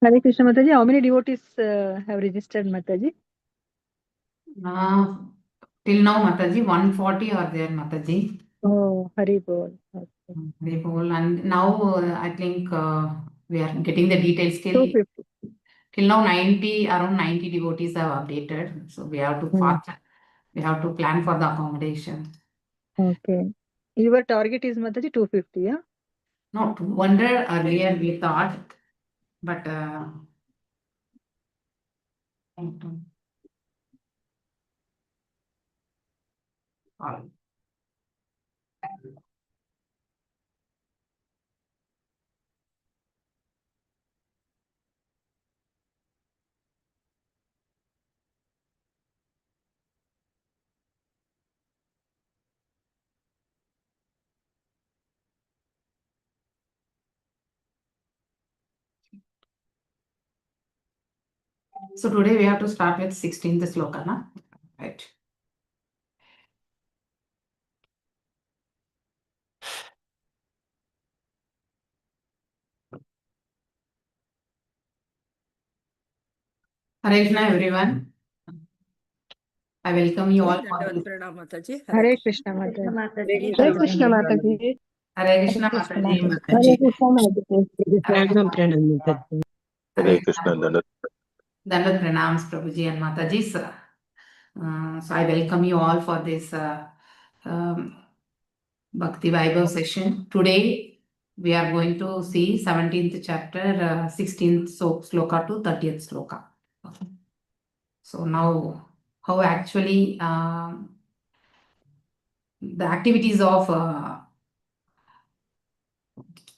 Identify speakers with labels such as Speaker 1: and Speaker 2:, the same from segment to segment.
Speaker 1: Hare Krishna Mataji. How many devotees have registered, Mataji?
Speaker 2: Till now, Mataji, 140 are there, Mataji.
Speaker 1: Oh, Hari Bol. Okay.
Speaker 2: Hari Bol. And now I think we are getting the details till
Speaker 1: 250.
Speaker 2: Till now, around 90 devotees have updated. So we have to we have to plan for the accommodation.
Speaker 1: Okay. Your target is Mataji 250, yeah?
Speaker 2: No, 200 earlier we thought, but so today we have to start with 16th sloka, na? Right. Hare Krishna, everyone. I welcome you all.
Speaker 1: Hare Krishna Mataji.
Speaker 3: Hare Krishna Mataji.
Speaker 2: Hare Krishna, Mataji.
Speaker 1: Hare Krishna Mataji.
Speaker 4: Hare Krishna,
Speaker 2: Dandat pranams, Prabhuji and Mataji, sir. So I welcome you all for this Bhakti Vaibhav session. Today we are going to see 17th chapter, 16th sloka to 30th sloka. So now how actually the activities of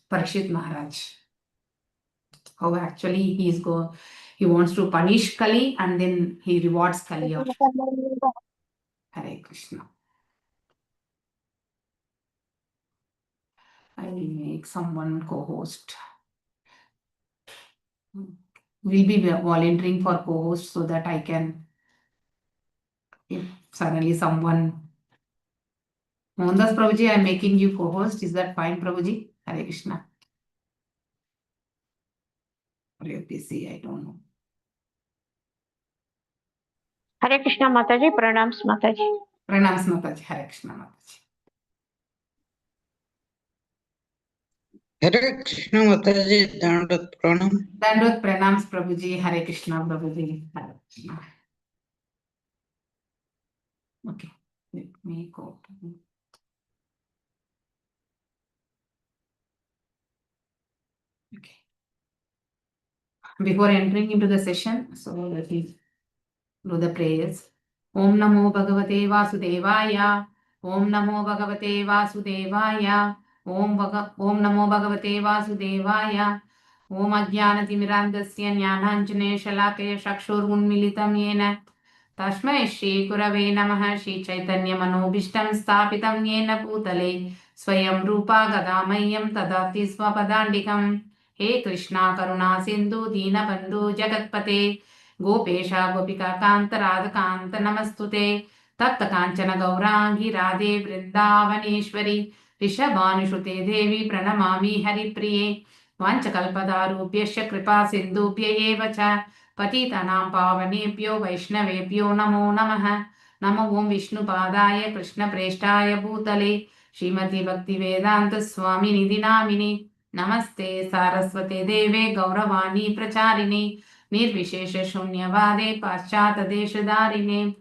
Speaker 2: Parikshit Maharaj, how actually he wants to punish Kali and then he rewards Kali. Hare Krishna. I will make someone co-host. We'll be volunteering for co-host so that I can, if suddenly someone. Mohandas Prabhuji, I'm making you co-host. Is that fine, Prabhuji? Hare Krishna. Or you're busy, I don't know.
Speaker 3: Hare Krishna Mataji. Pranams Mataji.
Speaker 2: Pranams Mataji. Hare Krishna Mataji.
Speaker 5: Hare Krishna Mataji, Dandat Pranam.
Speaker 2: Dandat Pranams Prabhuji, Hare Krishna Prabhuji. Hare Krishna. Okay, let me go. Okay. Before entering into the session, so let me do the prayers. Om Namo Bhagavate Vasudevaya. Om Namo Bhagavate Vasudevaya. Om Namo Bhagavate Vasudevaya. Om Ajnanatimirandasya Jnananjane Shalakaya Chakshurunmilitam Yena Tashmai Shri Gurave Namaha Shri Chaitanya Manobishtam Sthapitam Yena Bhutale Swayam Rupa Gadamayam Tadati Swapadandikam He Krishna Karuna Sindhu Deenabandhu Jagatpate Gopesha Gopika Kanta Radhakanta Namastute Tapta Kanchana Gaurangi Radhe Vrindavaneshwari Rishabhanushrute Devi Pranamami Haripriye Vanchakalpadarubhyasya Kripa Sindhubhya eva cha Patitanam Pavanebhyo Vaishnavebhyo Namo Namaha Namo Om Vishnu Padaya Krishna Preshtaya Bhutale Srimati Bhakti Vedanta Swami Nidhi Namini Namaste Saraswate Deve Gauravani Pracharine Nirvishesha Shunyavade Paschata Deshadharine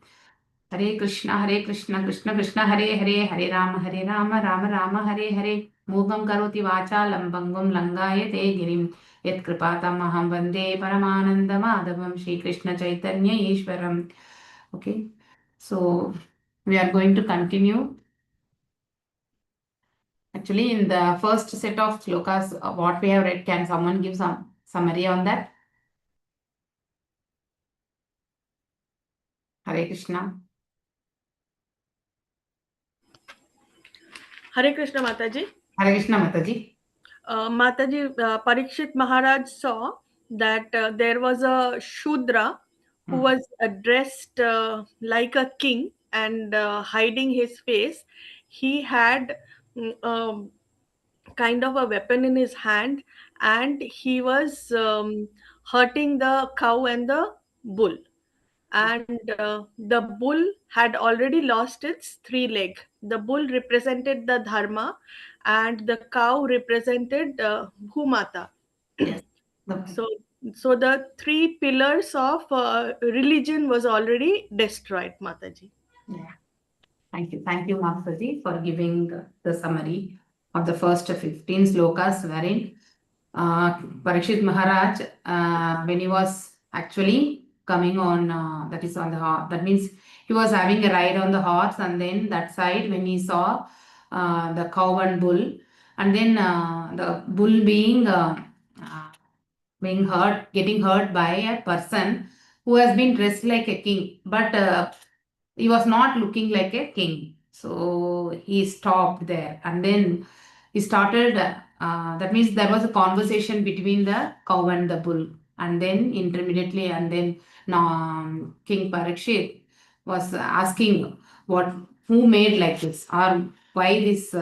Speaker 2: Hare Krishna Krishna Krishna Hare Hare Hare Rama Rama Rama Hare Hare Mugam Karoti Vachalam Bangam Langayate Girim Yat Kripatam Aham Vande Paramananda Madhavam Shri Krishna Chaitanya Ishwaram. Okay, so we are going to continue. Actually, in the first set of slokas, what we have read, can someone give some summary on that? Hare Krishna.
Speaker 6: Hare Krishna Mataji.
Speaker 2: Hare Krishna Mataji.
Speaker 6: Mataji, Parikshit Maharaj saw that there was a Shudra who was dressed like a king and hiding his face. He had kind of a weapon in his hand and he was hurting the cow and the bull. And the bull had already lost its 3 leg. The bull represented the dharma, and the cow represented Bhumata.
Speaker 2: Yes. Okay.
Speaker 6: So the 3 pillars of religion was already destroyed, Mataji.
Speaker 2: Yeah. Thank you. Thank you, Mataji, for giving the summary of the first 15 slokas wherein Parikshit Maharaj, when he was actually coming on, that is on the horse, that means he was having a ride on the horse, and then that side when he saw the cow and bull, and then the bull being hurt, getting hurt by a person who has been dressed like a king, but he was not looking like a king. So he stopped there, and then he started. That means there was a conversation between the cow and the bull, and then intermediately, and then King Parikshit was asking who made like this, or why this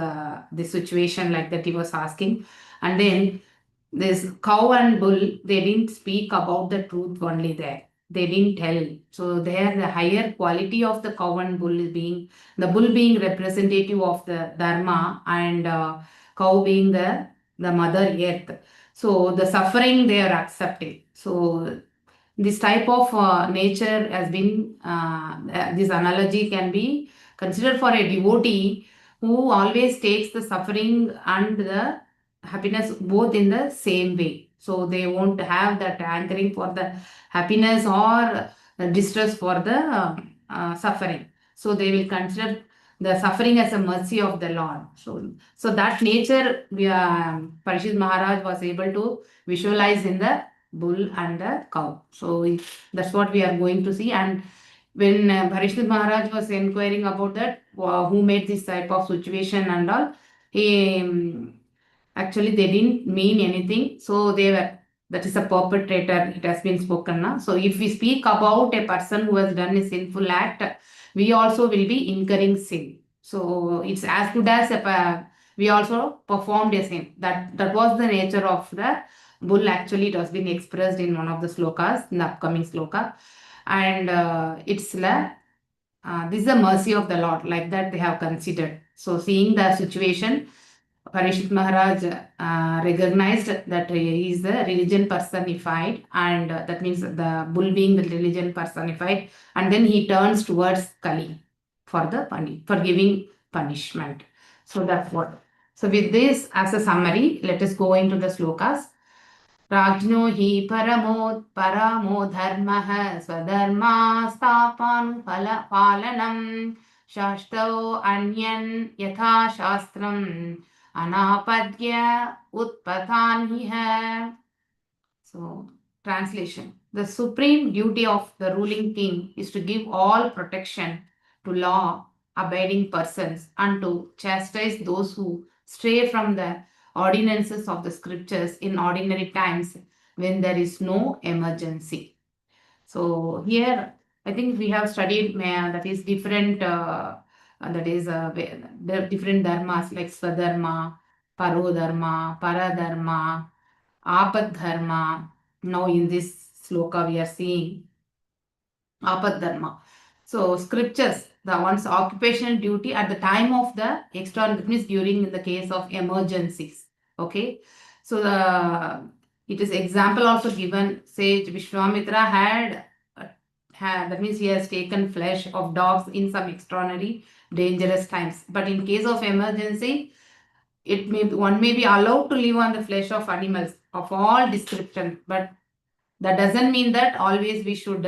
Speaker 2: situation like that he was asking, and then this cow and bull, they didn't speak about the truth only there. They didn't tell. So there the higher quality of the cow and bull is being, the bull being representative of the dharma, and cow being the mother earth. So the suffering they are accepting. So this type of nature has been, this analogy can be considered for a devotee who always takes the suffering and the happiness both in the same way. So they won't have that anchoring for the happiness or distress for the suffering. So they will consider the suffering as a mercy of the Lord. So that nature, Parishit Maharaj was able to visualize in the bull and the cow. So that's what we are going to see. And when Parishit Maharaj was inquiring about that, who made this type of situation and all, he actually they didn't mean anything. So that is a perpetrator, it has been spoken now. So if we speak about a person who has done a sinful act, we also will be incurring sin. So it's as good as we also performed a sin. That was the nature of the bull. Actually, it has been expressed in one of the slokas, in the upcoming sloka. And this is the mercy of the Lord, like that they have considered. So seeing the situation, Parishit Maharaj recognized that he is the religion personified, and that means the bull being the religion personified, and then he turns towards Kali for giving punishment. So that's what. So with this as a summary, let us go into the slokas. Rajno hi paramo dharmah swadharma sthapan palanam shashto anyan yatha shastram anapadya utpataniha. So, translation. The supreme duty of the ruling king is to give all protection to law-abiding persons and to chastise those who stray from the ordinances of the scriptures in ordinary times when there is no emergency. So here, I think we have studied that is different, different dharmas like Swadharma, Parodharma, Paradharma, Apad Dharma. Now in this sloka we are seeing Apad Dharma. So scriptures, the one's occupational duty at the time of the extraordinary, means during the case of emergencies. Okay. So it is example also given, say Vishwamitra had, that means he has taken flesh of dogs in some extraordinary dangerous times. But in case of emergency, one may be allowed to live on the flesh of animals of all description, but that doesn't mean that always we should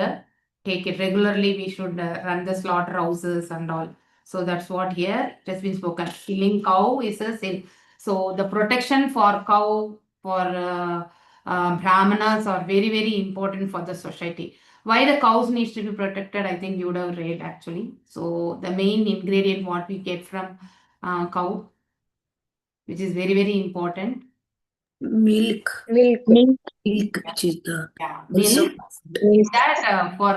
Speaker 2: take it regularly. We should run the slaughterhouses and all. So that's what here it has been spoken. Killing cow is a sin. So the protection for cow, for brahmanas are very, very important for the society. Why the cows needs to be protected, I think you would have read actually. So the main ingredient what we get from cow, which is very, very important.
Speaker 5: Milk.
Speaker 1: Milk.
Speaker 5: Milk, which is the
Speaker 2: Yeah,
Speaker 5: also
Speaker 2: milk. That for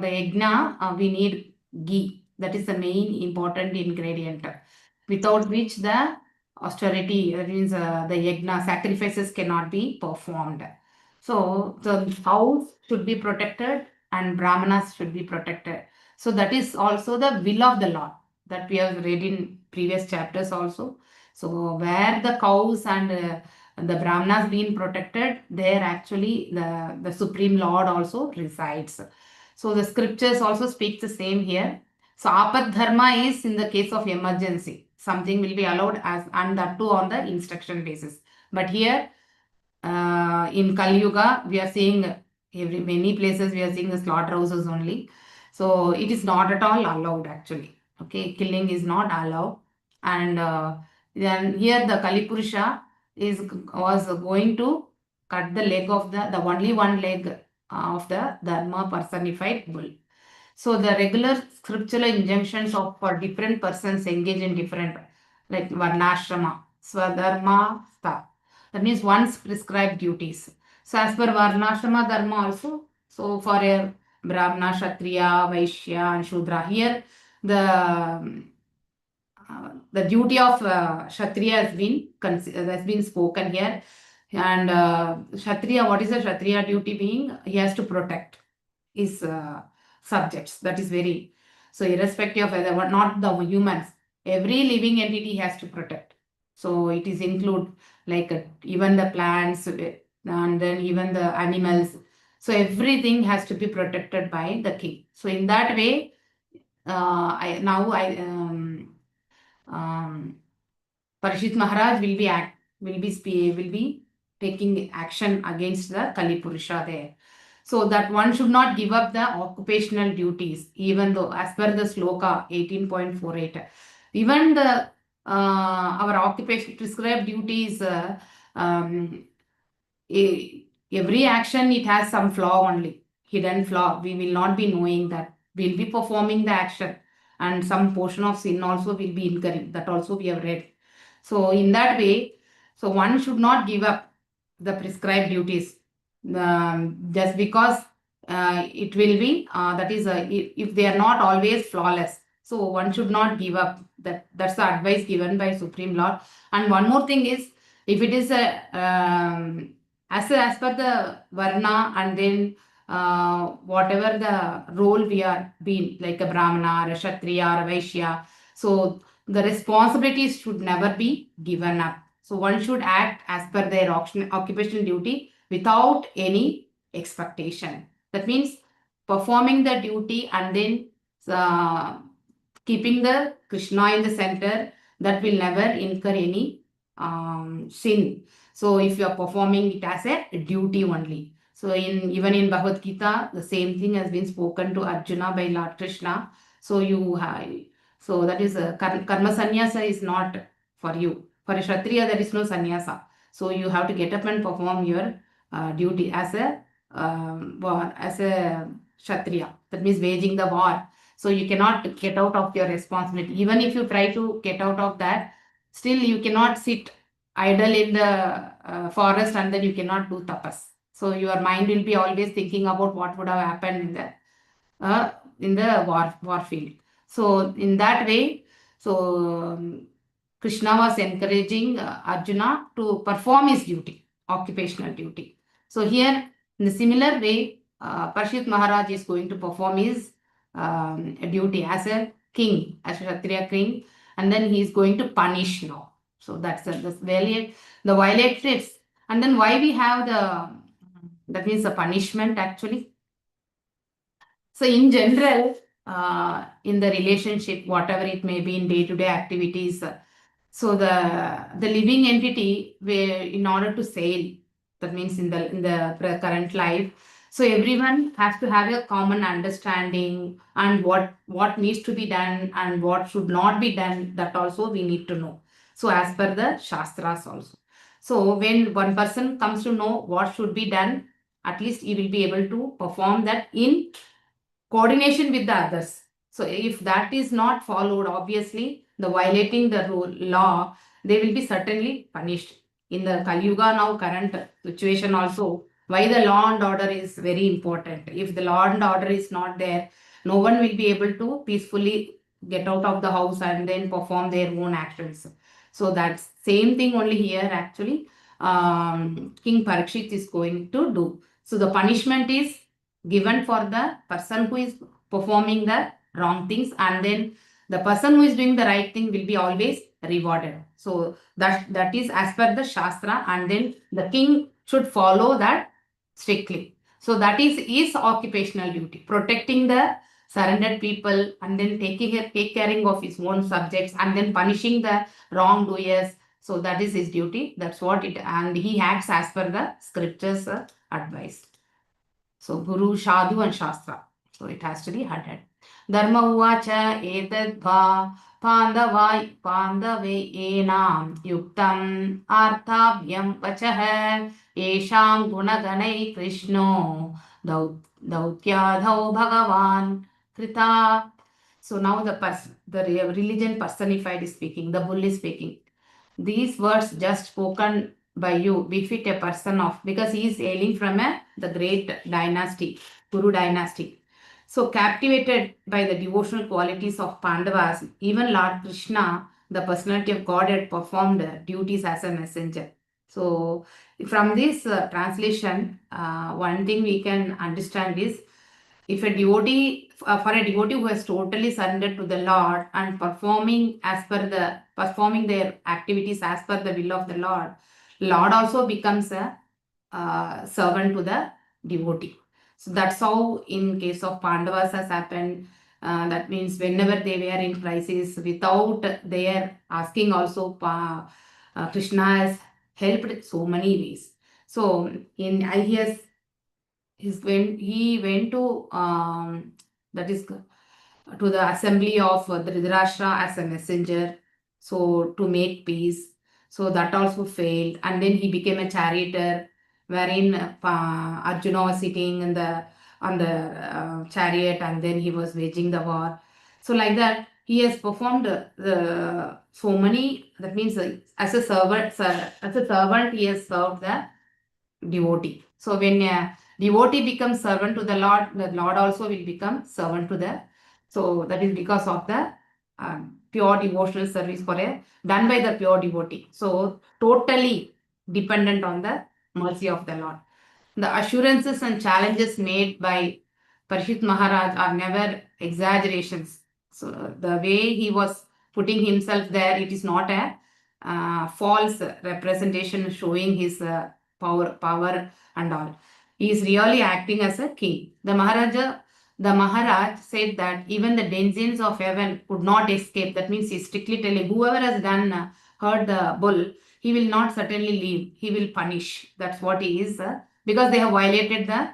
Speaker 2: the yajna, we need ghee. That is the main important ingredient, without which the austerity, that means the yajna sacrifices cannot be performed. So the house should be protected and Brahmanas should be protected. So that is also the will of the Lord that we have read in previous chapters also. So where the cows and the Brahmanas being protected, there actually the Supreme Lord also resides. So the scriptures also speak the same here. So apat dharma is in the case of emergency. Something will be allowed as and that too on the instruction basis. But here in Kali Yuga, we are seeing many places we are seeing the slaughterhouses only. So it is not at all allowed actually. Okay, killing is not allowed. And then here the Kali Purusha was going to cut the leg of the only one leg of the Dharma personified bull. So the regular scriptural injunctions of for different persons engage in different like Varnashrama, Swadharma, Sta. That means one's prescribed duties. So as per Varnashrama Dharma also, so for a Brahmana, Kshatriya, Vaishya and Shudra, here the duty of Kshatriya has been spoken here. And Kshatriya, what is the Kshatriya duty being? He has to protect his subjects. That is very, so irrespective of whether not the humans, every living entity has to protect. So it is include like even the plants and then even the animals. So everything has to be protected by the king. So in that way, Parishit Maharaj will be taking action against the Kali Purusha there. So that one should not give up the occupational duties, even though as per the sloka 18.48, even the our occupation prescribed duties, every action it has some flaw only, hidden flaw. We will not be knowing that. We'll be performing the action and some portion of sin also will be incurring. That also we have read. So in that way, so one should not give up the prescribed duties just because it will be that is if they are not always flawless. So one should not give up. That's the advice given by Supreme Lord. And one more thing is, if it is a as per the Varna and then whatever the role we are being, like a Brahmana or a Kshatriya or a Vaishya, so the responsibilities should never be given up. So one should act as per their occupational duty without any expectation. That means performing the duty and then keeping the Krishna in the center, that will never incur any sin. So if you are performing it as a duty only. So even in Bhagavad Gita, the same thing has been spoken to Arjuna by Lord Krishna. So that is karma sannyasa is not for you. For a Kshatriya, there is no sannyasa. So you have to get up and perform your duty as a Kshatriya. That means waging the war. So you cannot get out of your responsibility. Even if you try to get out of that, still you cannot sit idle in the forest and then you cannot do tapas. So your mind will be always thinking about what would have happened in the war field. So in that way, so Krishna was encouraging Arjuna to perform his duty, occupational duty. So here, in a similar way, Parishit Maharaj is going to perform his duty as a king, as a Kshatriya king, and then he is going to punish now. So that's the violated. And then why we have that means the punishment actually. So in general, in the relationship, whatever it may be in day-to-day activities, so the living entity, in order to sail, that means in the current life, so everyone has to have a common understanding and what needs to be done and what should not be done. That also we need to know. So as per the Shastras also. So when one person comes to know what should be done, at least he will be able to perform that in coordination with the others. So if that is not followed, obviously the violating the law, they will be certainly punished. In the Kali Yuga now current situation also, why the law and order is very important. If the law and order is not there, no one will be able to peacefully get out of the house and then perform their own actions. So that's same thing only here actually. King Parikshit is going to do. So the punishment is given for the person who is performing the wrong things, and then the person who is doing the right thing will be always rewarded. So that is as per the Shastra, and then the king should follow that strictly. So that is his occupational duty, protecting the surrendered people, and then take caring of his own subjects, and then punishing the wrongdoers. So that is his duty. That's what it, and he acts as per the scriptures advice. So Guru, Shadhu and Shastra. So it has to be added. Dharma uvacha etadva pandave enam yuktam arthavyam vachah esham gunaganai krishno dautyadhau bhagavan krita. So now the religion personified is speaking, the bull is speaking. These words just spoken by you befit a person of, because he is hailing from the great dynasty, Kuru dynasty. So captivated by the devotional qualities of Pandavas, even Lord Krishna, the personality of God, had performed duties as a messenger. So from this translation, one thing we can understand is, if a devotee, for a devotee who has totally surrendered to the Lord and performing their activities as per the will of the Lord also becomes a servant to the devotee. So that's how in case of Pandavas has happened. That means whenever they were in crisis, without their asking also, Krishna has helped so many ways. So in IES, he went to that is to the assembly of the Dhritarashtra as a messenger, so to make peace. So that also failed, and then he became a charioteer, wherein Arjuna was sitting on the chariot, and then he was waging the war. So like that, he has performed so many. That means as a servant, he has served the devotee. So when a devotee becomes servant to the Lord also will become servant to the. So that is because of the pure devotional service done by the pure devotee. So totally dependent on the mercy of the Lord. The assurances and challenges made by Parishit Maharaj are never exaggerations. So the way he was putting himself there, it is not a false representation showing his power and all. He is really acting as a king. The Maharaj said that even the denizens of heaven could not escape. That means he's strictly telling whoever has heard the bull, he will not certainly leave. He will punish. That's what he is, because they have violated the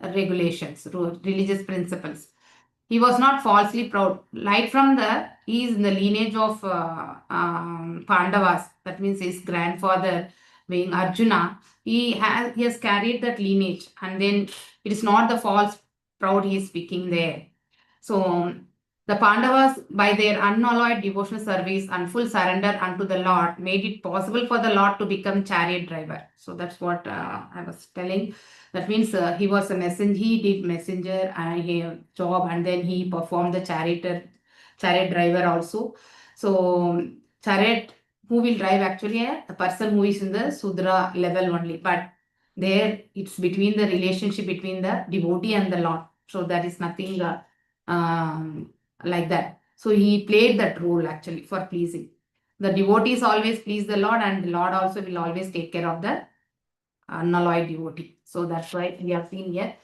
Speaker 2: regulations, religious principles. He was not falsely proud. He is in the lineage of Pandavas. That means his grandfather being Arjuna. He has carried that lineage, and then it is not the false proud he is speaking there. So the Pandavas, by their unalloyed devotional service and full surrender unto the Lord, made it possible for the Lord to become chariot driver. So that's what I was telling. That means he was a messenger. He did messenger job, and then he performed the chariot driver also. So chariot, who will drive actually a person who is in the Sudra level only. But there it's between the relationship between the devotee and the Lord. So that is nothing like that. So he played that role actually for pleasing. The devotees always please the Lord, and the Lord also will always take care of the unalloyed devotee. So that's why we have seen here.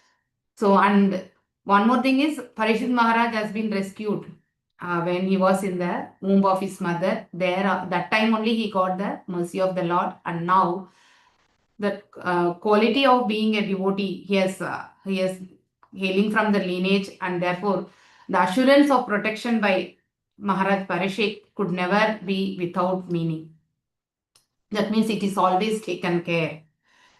Speaker 2: So, and one more thing is, Parishit Maharaj has been rescued when he was in the womb of his mother. There, that time only he got the mercy of the Lord, and now the quality of being a devotee, he is hailing from the lineage, and therefore the assurance of protection by Maharaj Parishit could never be without meaning. That means it is always taken care.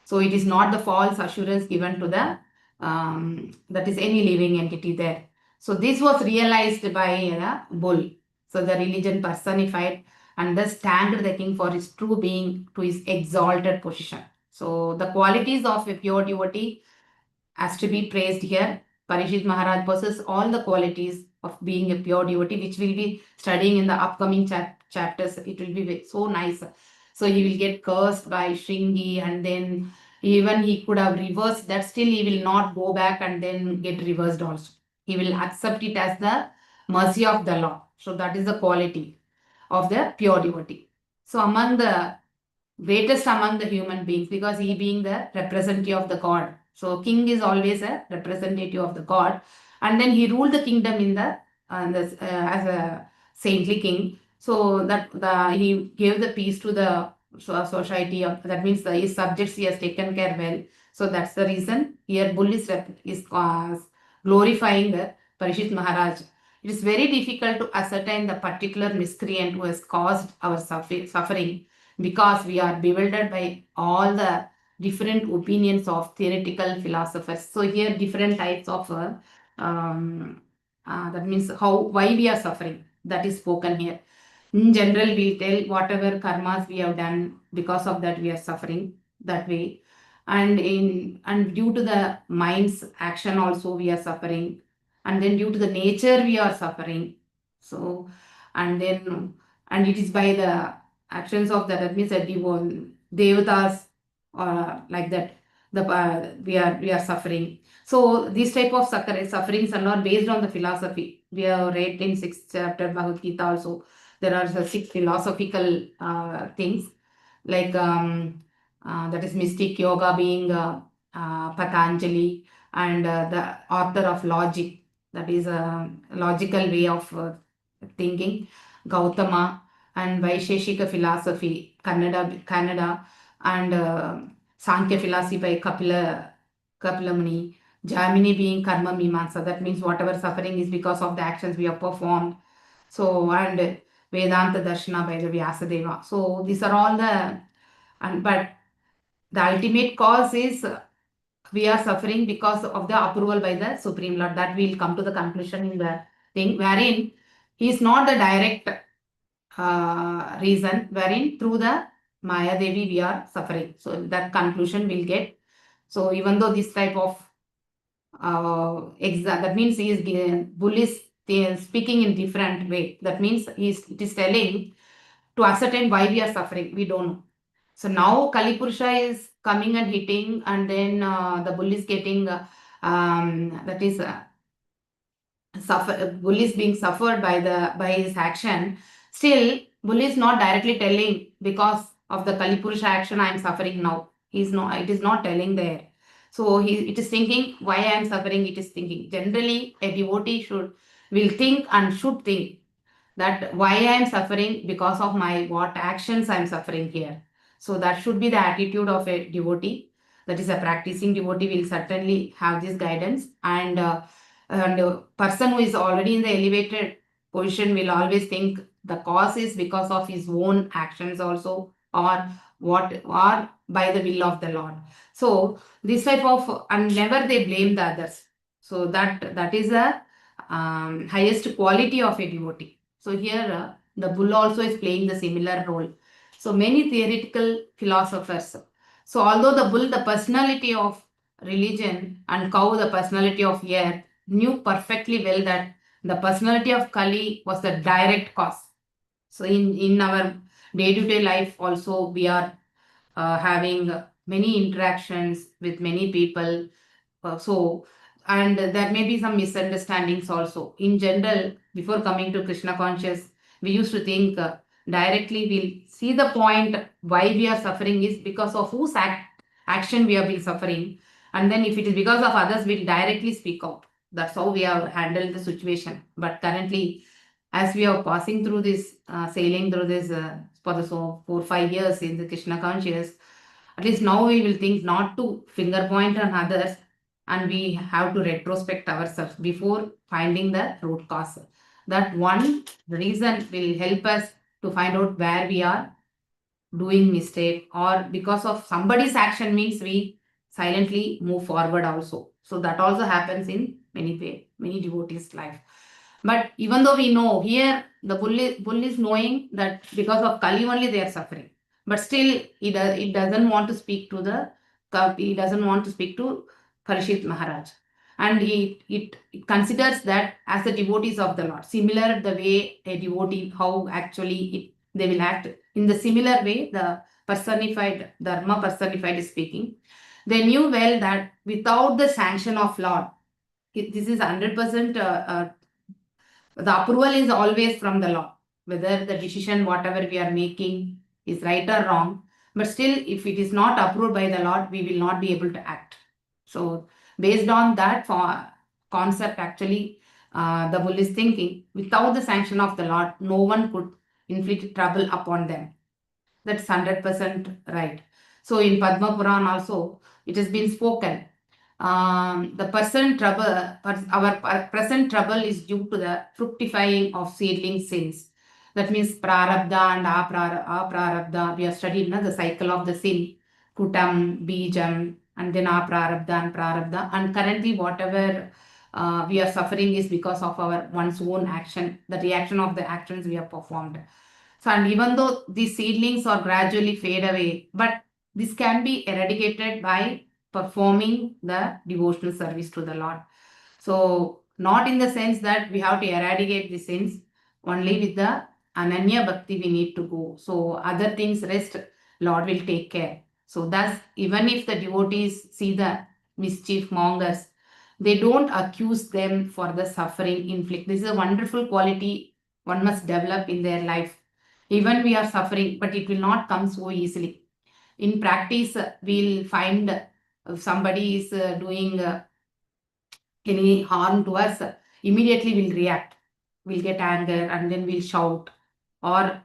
Speaker 2: So it is not the false assurance given to the that is any living entity there. So this was realized by bull. So the religion personified, and thus thanked the king for his true being to his exalted position. So the qualities of a pure devotee has to be praised here. Parishit Maharaj possesses all the qualities of being a pure devotee, which we'll be studying in the upcoming chapters. It will be so nice. So he will get cursed by Shringi, and then even he could have reversed that, still he will not go back and then get reversed also. He will accept it as the mercy of the Lord. So that is the quality of the pure devotee. So among the greatest among the human beings, because he being the representative of the God. So king is always a representative of the God, and then he ruled the kingdom in the as a saintly king. So that he gave the peace to the society. That means his subjects he has taken care well. So that's the reason here Bull is glorifying the Parishit Maharaj. It is very difficult to ascertain the particular miscreant who has caused our suffering, because we are bewildered by all the different opinions of theoretical philosophers. So here different types of that means why we are suffering, that is spoken here. In general, we tell whatever karmas we have done, because of that we are suffering that way. And due to the mind's action also we are suffering. And then due to the nature we are suffering. So, and it is by the actions of that means that devatas or like that, we are suffering. So these type of sufferings are not based on the philosophy. We have read in 6th chapter Bhagavad Gita also. There are the 6 philosophical things, like that is mystic yoga being Patanjali, and the author of logic, that is a logical way of thinking, Gautama, and Vaisheshika philosophy, Kannada, and Sankhya philosophy by Kapila Muni, Jamini being Karma Mimamsa, that means whatever suffering is because of the actions we have performed. So, and Vedanta Darshana by the Vyasadeva. So these are all but the ultimate cause is we are suffering because of the approval by the Supreme Lord. That we'll come to the conclusion in the thing, wherein he is not the direct reason, wherein through the Maya Devi we are suffering. So that conclusion we'll get. So even though this type of that means he is Bull is speaking in different way. That means it is telling to ascertain why we are suffering. We don't know. So now Kali Purusha is coming and hitting, and then the Bull is getting that is Bull is being suffered by his action. Still, Bull is not directly telling because of the Kali Purusha action I am suffering now. It is not telling there. So it is thinking why I am suffering. It is thinking. Generally, a devotee will think and should think that why I am suffering, because of what actions I am suffering here. So that should be the attitude of a devotee. That is, a practicing devotee will certainly have this guidance, and a person who is already in the elevated position will always think the cause is because of his own actions also, or by the will of the Lord. So this type of, and never they blame the others. So that is the highest quality of a devotee. So here the Bull also is playing the similar role. So many theoretical philosophers. So although the Bull, the personality of religion, and Cow, the personality of earth, knew perfectly well that the personality of Kali was the direct cause. So in our day-to-day life also we are having many interactions with many people. And there may be some misunderstandings also. In general, before coming to Krishna conscious, we used to think directly we'll see the point why we are suffering is because of whose action we have been suffering. And then if it is because of others, we'll directly speak out. That's how we have handled the situation. But currently, as we are passing through this, sailing through this for the 4-5 years in the Krishna conscious, at least now we will think not to finger point on others, and we have to retrospect ourselves before finding the root cause. That one reason will help us to find out where we are doing mistake, or because of somebody's action means we silently move forward also. So that also happens in many devotees' life. But even though we know here the bull is knowing that because of Kali only they are suffering, but still it doesn't want to speak to Parishit Maharaj, and it considers that as the devotees of the Lord. Similar the way a devotee, how actually they will act in the similar way. The personified, Dharma personified is speaking. They knew well that without the sanction of Lord, this is 100%, the approval is always from the Lord. Whether the decision, whatever we are making, is right or wrong, but still, if it is not approved by the Lord, we will not be able to act. So, based on that concept, actually, the bull is thinking, without the sanction of the Lord, no one could inflict trouble upon them. That's 100% right. So, in Padma Puran also, it has been spoken. The present trouble is due to the fructifying of seedling sins. That means prarabdha and aprarabdha. We have studied the cycle of the sin, kutam, bijam, and then aprarabdha and prarabdha. And currently, whatever we are suffering is because of our one's own action, the reaction of the actions we have performed. So, and even though these seedlings are gradually fade away, but this can be eradicated by performing the devotional service to the Lord. So, not in the sense that we have to eradicate the sins, only with the Ananya Bhakti we need to go. So, other things rest, Lord will take care. So, thus, even if the devotees see the mischief mongers, they don't accuse them for the suffering inflict. This is a wonderful quality one must develop in their life. Even we are suffering, but it will not come so easily. In practice, we'll find if somebody is doing any harm to us, immediately we'll react. We'll get anger and then we'll shout, or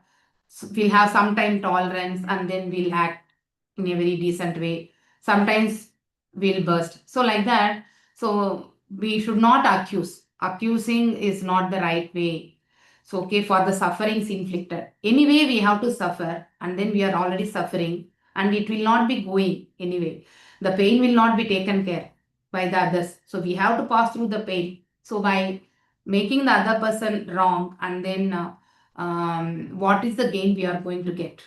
Speaker 2: we'll have some time tolerance and then we'll act in a very decent way. Sometimes we'll burst. So like that, so we should not accuse. Accusing is not the right way. So okay, for the sufferings inflicted. Anyway, we have to suffer and then we are already suffering and it will not be going anyway. The pain will not be taken care by the others. So we have to pass through the pain. So by making the other person wrong and then what is the gain we are going to get?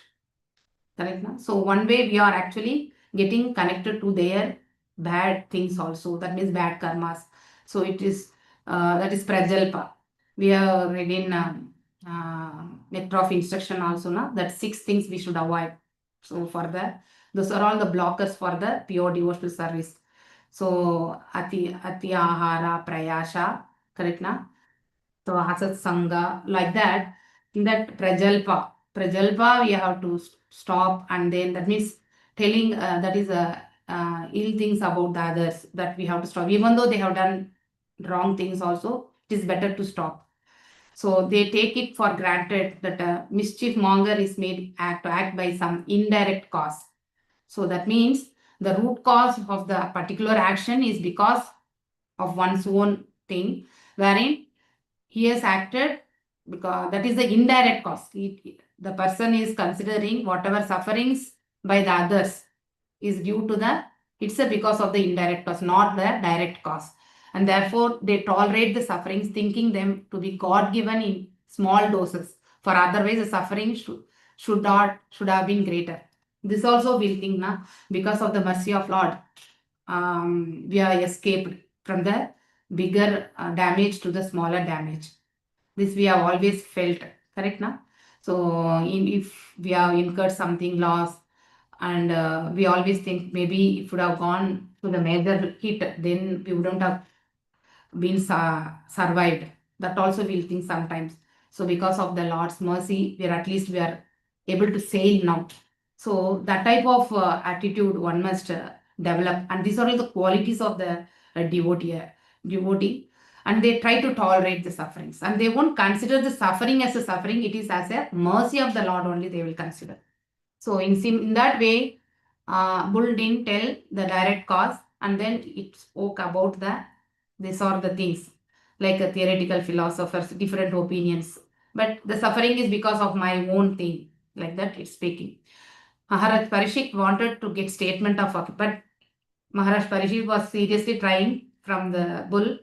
Speaker 2: Correct? Na? So one way we are actually getting connected to their bad things also. That means bad karmas. So it is, that is prajalpa. We have read in nectar of instruction also, na, that 6 things we should avoid. So for those are all the blockers for the pure devotional service. So ati ahara prayasha, correct na? So asat sangha, like that. In that prajalpa we have to stop, and then that means telling that is ill things about the others, that we have to stop. Even though they have done wrong things also, it is better to stop. So they take it for granted that a mischief monger is made to act by some indirect cause. So that means the root cause of the particular action is because of one's own thing, wherein he has acted because that is the indirect cause. The person is considering whatever sufferings by the others is due to it's because of the indirect cause, not the direct cause. And therefore, they tolerate the sufferings, thinking them to be God-given in small doses. For otherwise, the suffering should have been greater. This also we'll think now, because of the mercy of Lord, we are escaped from the bigger damage to the smaller damage. This we have always felt, correct now? So if we have incurred something loss, and we always think maybe if it would have gone to the major hit, then we wouldn't have been survived. That also we'll think sometimes. So because of the Lord's mercy, we are able to sail now. So that type of attitude one must develop, and these are all the qualities of the devotee, and they try to tolerate the sufferings, and they won't consider the suffering as a suffering. It is as a mercy of the Lord only they will consider. So in that way, Bull didn't tell the direct cause, and then it spoke about these are the things, like a theoretical philosophers, different opinions. But the suffering is because of my own thing, like that it's speaking. Maharaj Parishit wanted to get statement of, but Maharaj Parishit was seriously trying from the bull.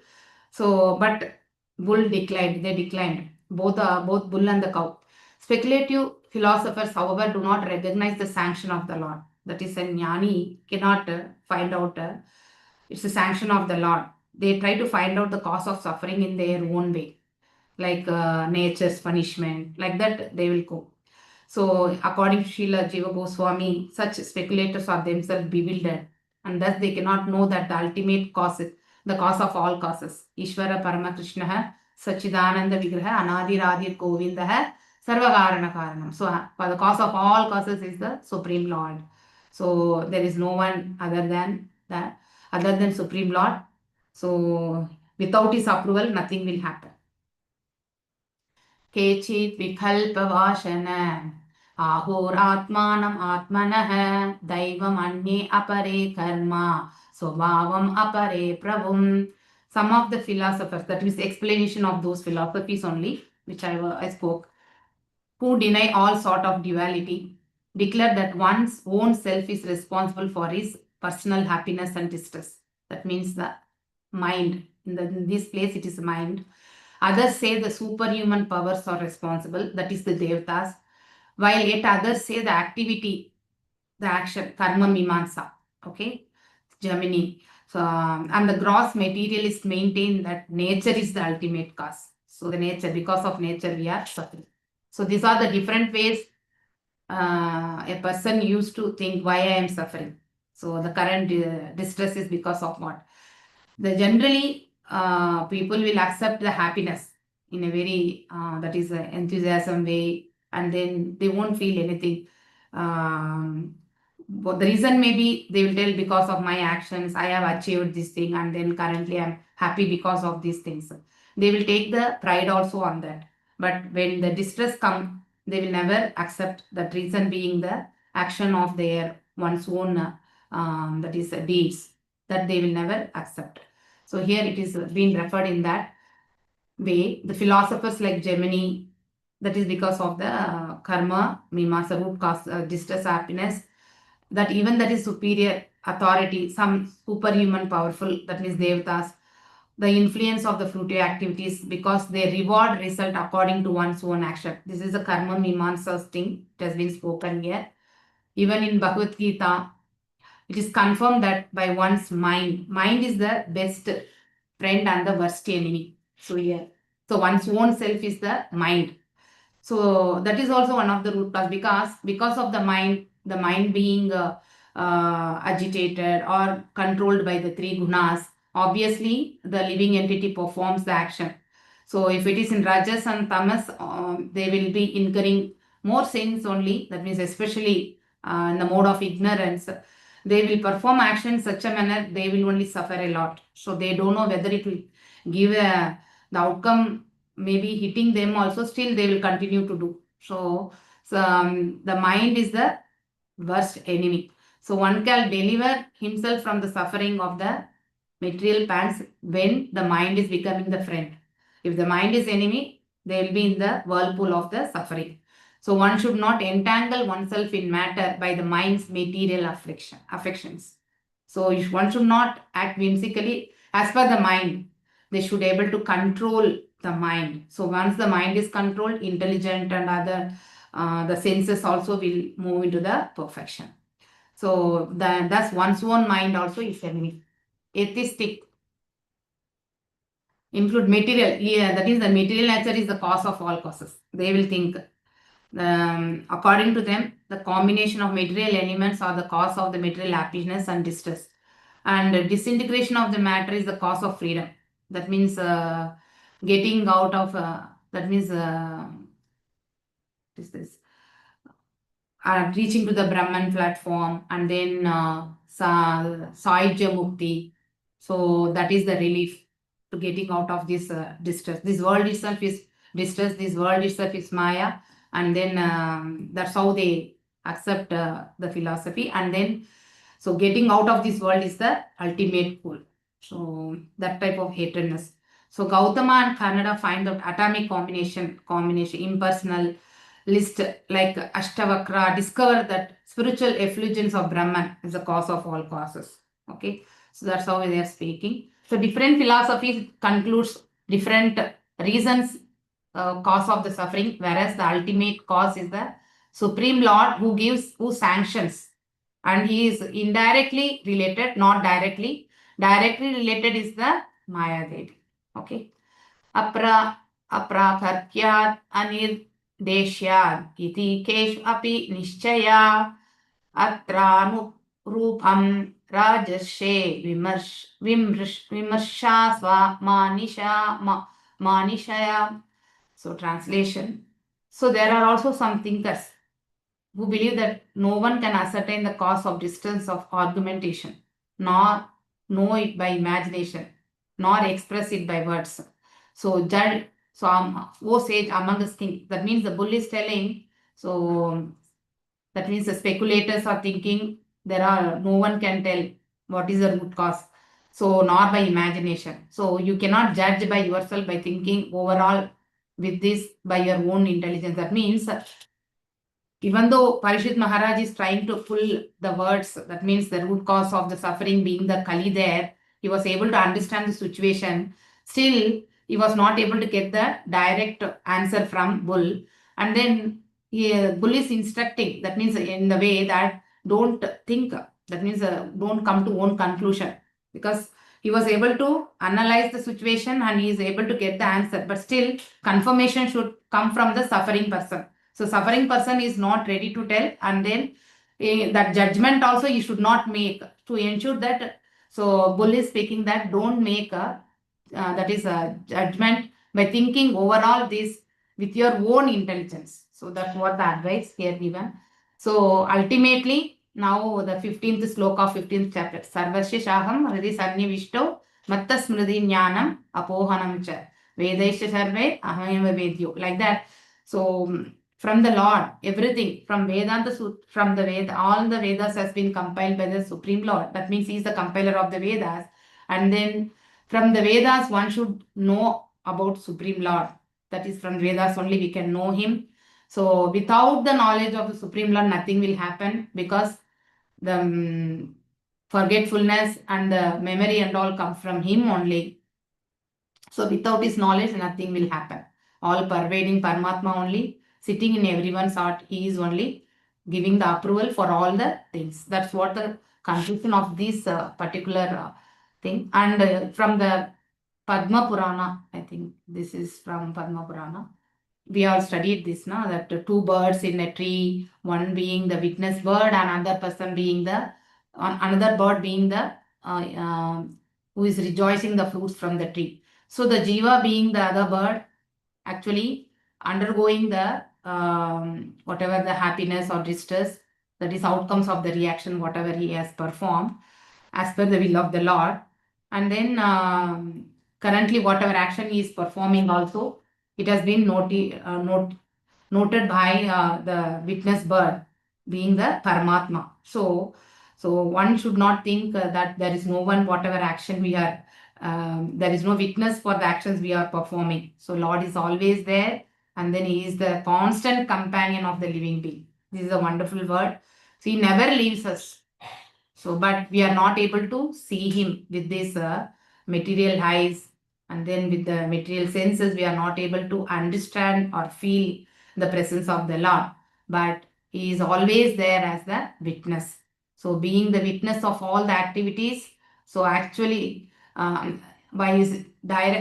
Speaker 2: So, but bull declined. They declined. Both bull and the cow. Speculative philosophers, however, do not recognize the sanction of the Lord. That is, a jnani cannot find out it's a sanction of the Lord. They try to find out the cause of suffering in their own way, like nature's punishment, like that they will go. So, according to Srila Jiva Goswami, such speculators are themselves bewildered, and thus they cannot know that the ultimate cause is the cause of all causes. Ishvara Paramakrishna Sachidananda Vigraha Anadi Radha Govinda Sarvakarana Karanam. So, for the cause of all causes is the Supreme Lord. So, there is no one other than that, other than Supreme Lord. So, without his approval, nothing will happen. केचित् विकल्पवाशन आहोरात्मानम् आत्मनः दैवमन्ये अपरे कर्म स्वभावम् अपरे प्रभुम्. Some of the philosophers, that is explanation of those philosophies only, which I spoke, who deny all sort of duality, declare that one's own self is responsible for his personal happiness and distress. That means the mind. In this place, it is mind. Others say the superhuman powers are responsible, that is the Devatas, while yet others say the activity, the action, karma mimansa, okay, Gemini. So, and the gross materialists maintain that nature is the ultimate cause. So the nature, because of nature, we are suffering. So these are the different ways a person used to think why I am suffering. So the current distress is because of what? Generally, people will accept the happiness in a very, that is enthusiasm way, and then they won't feel anything. But the reason maybe they will tell because of my actions, I have achieved this thing, and then currently I'm happy because of these things. They will take the pride also on that. But when the distress comes, they will never accept that reason being the action of their one's own, that is deeds, that they will never accept. So here it is being referred in that way. The philosophers like Gemini, that is because of the karma, mimasa, root cause, distress, happiness, that even that is superior authority, some superhuman powerful, that means Devatas, the influence of the fruitive activities because they reward result according to one's own action. This is a karma mimamsa thing. It has been spoken here. Even in Bhagavad Gita, it is confirmed that by one's mind. Mind is the best friend and the worst enemy. So here, so one's own self is the mind. So that is also one of the root cause, because of the mind being agitated or controlled by the three gunas, obviously the living entity performs the action. So if it is in rajas and tamas, they will be incurring more sins only. That means especially in the mode of ignorance, they will perform action in such a manner they will only suffer a lot. So they don't know whether it will give the outcome, maybe hitting them also, still they will continue to do. So the mind is the worst enemy. So one can deliver himself from the suffering of the material pants when the mind is becoming the friend. If the mind is enemy, they will be in the whirlpool of the suffering. So one should not entangle oneself in matter by the mind's material affections. So one should not act whimsically as per the mind. They should be able to control the mind. So once the mind is controlled, intelligent and other the senses also will move into the perfection. So thus one's own mind also is enemy. Atheistic include material. Yeah, that is the material nature is the cause of all causes. They will think. According to them, the combination of material elements are the cause of the material happiness and distress. And disintegration of the matter is the cause of freedom. That means getting out of, that means, what is this? Reaching to the Brahman platform, and then Sahaja Mukti. So that is the relief to getting out of this distress. This world itself is distress, this world itself is Maya, and then that's how they accept the philosophy. And then, so getting out of this world is the ultimate goal. So that type of hatredness. So Gautama and Kannada find out atomic combination, impersonal list like Ashtavakra, discover that spiritual effulgence of Brahman is the cause of all causes. Okay, so that's how they are speaking. So different philosophies concludes different reasons, cause of the suffering, whereas the ultimate cause is the Supreme Lord who sanctions, and he is indirectly related, not directly. Directly related is the Maya Devi. Okay, Aprakarkyat देश्यात् इति केषु अपि निश्चया अत्रानुरूपं राजर्षे विमर्शा मानिषया. So translation. So there are also some thinkers who believe that no one can ascertain the cause of distance of argumentation, nor know it by imagination, nor express it by words. So judge. So O sage among us think. That means the bull is telling. So that means the speculators are thinking no one can tell what is the root cause. So nor by imagination. So you cannot judge by yourself by thinking overall with this by your own intelligence. That means even though Parishit Maharaj is trying to pull the words, that means the root cause of the suffering being the Kali there, he was able to understand the situation. Still, he was not able to get the direct answer from Bull. And then Bull is instructing, that means in the way that don't think, that means don't come to own conclusion. Because he was able to analyze the situation and he is able to get the answer. But still, confirmation should come from the suffering person. So suffering person is not ready to tell, and then that judgment also you should not make to ensure that. So Bull is speaking that don't make a that is a judgment by thinking overall this with your own intelligence. So that's what the advice here given. So ultimately now the 15th sloka of 15th chapter. Sarvasya shaham hridi sannivishto matta smriti jnanam apohanam cha vedaisya sarve ahameva vedyo. Like that. So from the Lord, everything from Vedanta, from the Veda, all the Vedas has been compiled by the Supreme Lord. That means he is the compiler of the Vedas. And then from the Vedas, one should know about Supreme Lord. That is from Vedas only we can know him. So without the knowledge of the Supreme Lord, nothing will happen because the forgetfulness and the memory and all come from him only. So without his knowledge, nothing will happen. All pervading Paramatma only, sitting in everyone's heart, he is only giving the approval for all the things. That's what the conclusion of this particular thing. And from the Padma Purana, I think this is from Padma Purana. We all studied this now, that two birds in a tree, one being the witness bird and another person being another bird being the who is rejoicing the fruits from the tree. So the jiva being the other bird actually undergoing the whatever the happiness or distress, that is outcomes of the reaction, whatever he has performed as per the will of the Lord. And then currently whatever action he is performing also, it has been noted by the witness bird being the Paramatma. So one should not think that there is no one, whatever action we are, there is no witness for the actions we are performing. So Lord is always there, and then he is the constant companion of the living being. This is a wonderful word. So he never leaves us. So, but we are not able to see him with this material eyes, and then with the material senses, we are not able to understand or feel the presence of the Lord. But he is always there as the witness. So, being the witness of all the activities, so actually, by his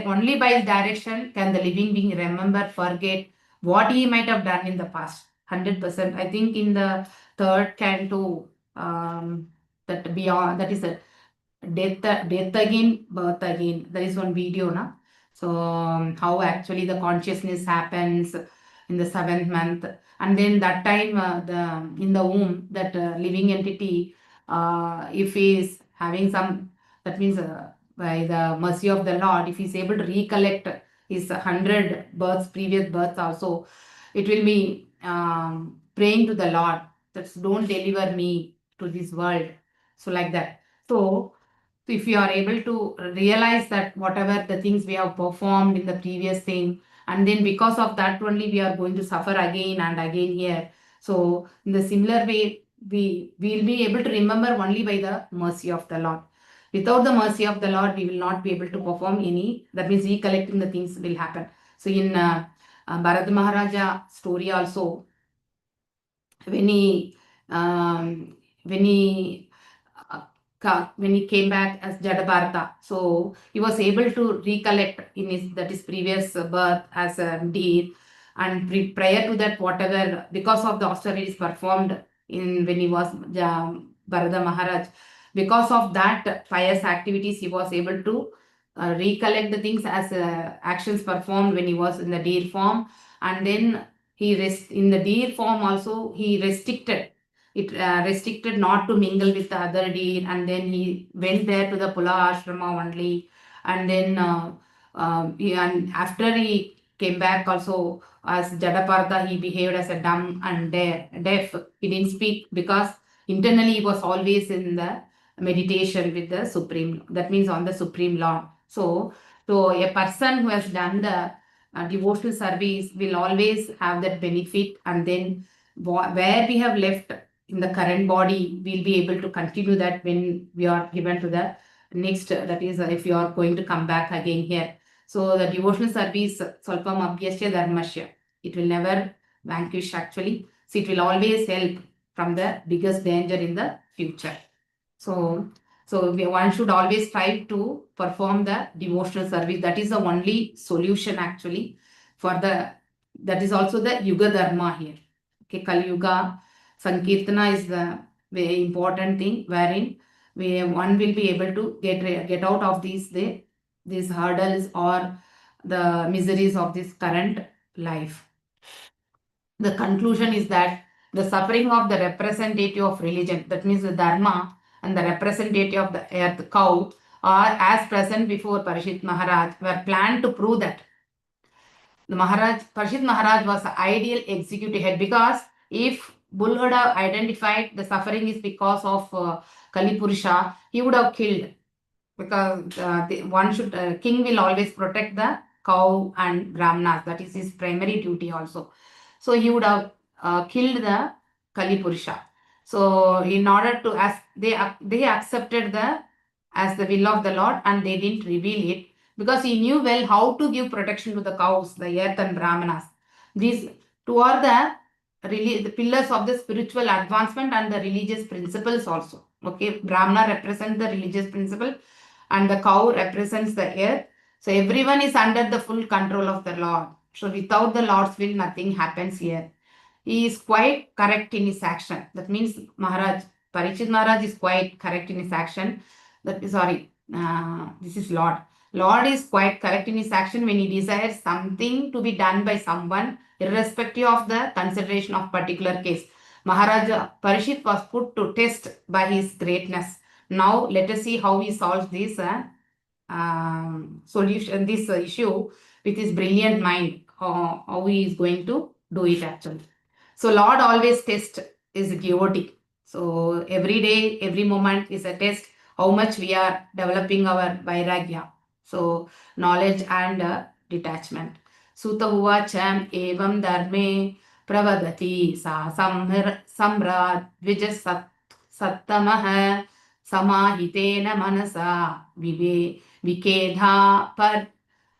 Speaker 2: only by his direction can the living being remember, forget what he might have done in the past. 100%. I think in the third canto, that beyond, that is a death again, birth again. There is one video, na. So how actually the consciousness happens in the 7th month, and then that time in the womb, that living entity, if he is having some, that means by the mercy of the Lord, if he is able to recollect his 100 births, previous births also, it will be praying to the Lord that don't deliver me to this world. So like that. So if you are able to realize that whatever the things we have performed in the previous thing, and then because of that only we are going to suffer again and again here. So in the similar way, we will be able to remember only by the mercy of the Lord. Without the mercy of the Lord, we will not be able to perform any, that means recollecting the things will happen. So in Bharat Maharaja story also, when he came back as Jadabharata, so he was able to recollect in his previous birth as a deer, And prior to that, whatever, because of the austerities performed when he was Bharata Maharaj, because of that pious activities, he was able to recollect the things as actions performed when he was in the deer form. And then in the deer form also, he restricted not to mingle with the other deer, and then he went there to the Pula ashrama only. And then and after he came back also as Jadapartha, he behaved as a dumb and deaf. He didn't speak because internally he was always in the meditation with the Supreme. That means on the Supreme Lord. So a person who has done the devotional service will always have that benefit. And then where we have left in the current body, we'll be able to continue that when we are given to the next, that is if you are going to come back again here. So the devotional service, Salpam Abhyasya Dharmasya, it will never vanquish actually. So it will always help from the biggest danger in the future. So one should always try to perform the devotional service. That is the only solution actually for that is also the Yuga Dharma here. Okay, Kali Yuga, Sankirtana is the very important thing wherein one will be able to get out of these hurdles or the miseries of this current life. The conclusion is that the suffering of the representative of religion, that means the Dharma, and the representative of the earth, cow, are as present before Parishit Maharaj, were planned to prove that the Parishit Maharaj was the ideal executive head, because if Bull would have identified the suffering is because of Kali Purusha, he would have killed, because king will always protect the cow and brahmanas. That is his primary duty also. So he would have killed the Kali Purusha. So in order to, as they accepted as the will of the Lord, and they didn't reveal it, because he knew well how to give protection to the cows, the earth and brahmanas. These two are the pillars of the spiritual advancement and the religious principles also. Okay, Brahmana represents the religious principle and the cow represents the earth. So everyone is under the full control of the Lord. So without the Lord's will, nothing happens here. He is quite correct in his action. That means Parikshit Maharaj is quite correct in his action. This is Lord. Lord is quite correct in his action when he desires something to be done by someone, irrespective of the consideration of particular case. Maharaja Parishit was put to test by his greatness. Now let us see how he solves this issue with his brilliant mind, how he is going to do it actually. So Lord always tests his devotee. So every day, every moment is a test how much we are developing our vairagya. So knowledge and detachment. Sutta uvacham evam dharme pravadati sa samrat vijay sattamah samahitena manasa vikedha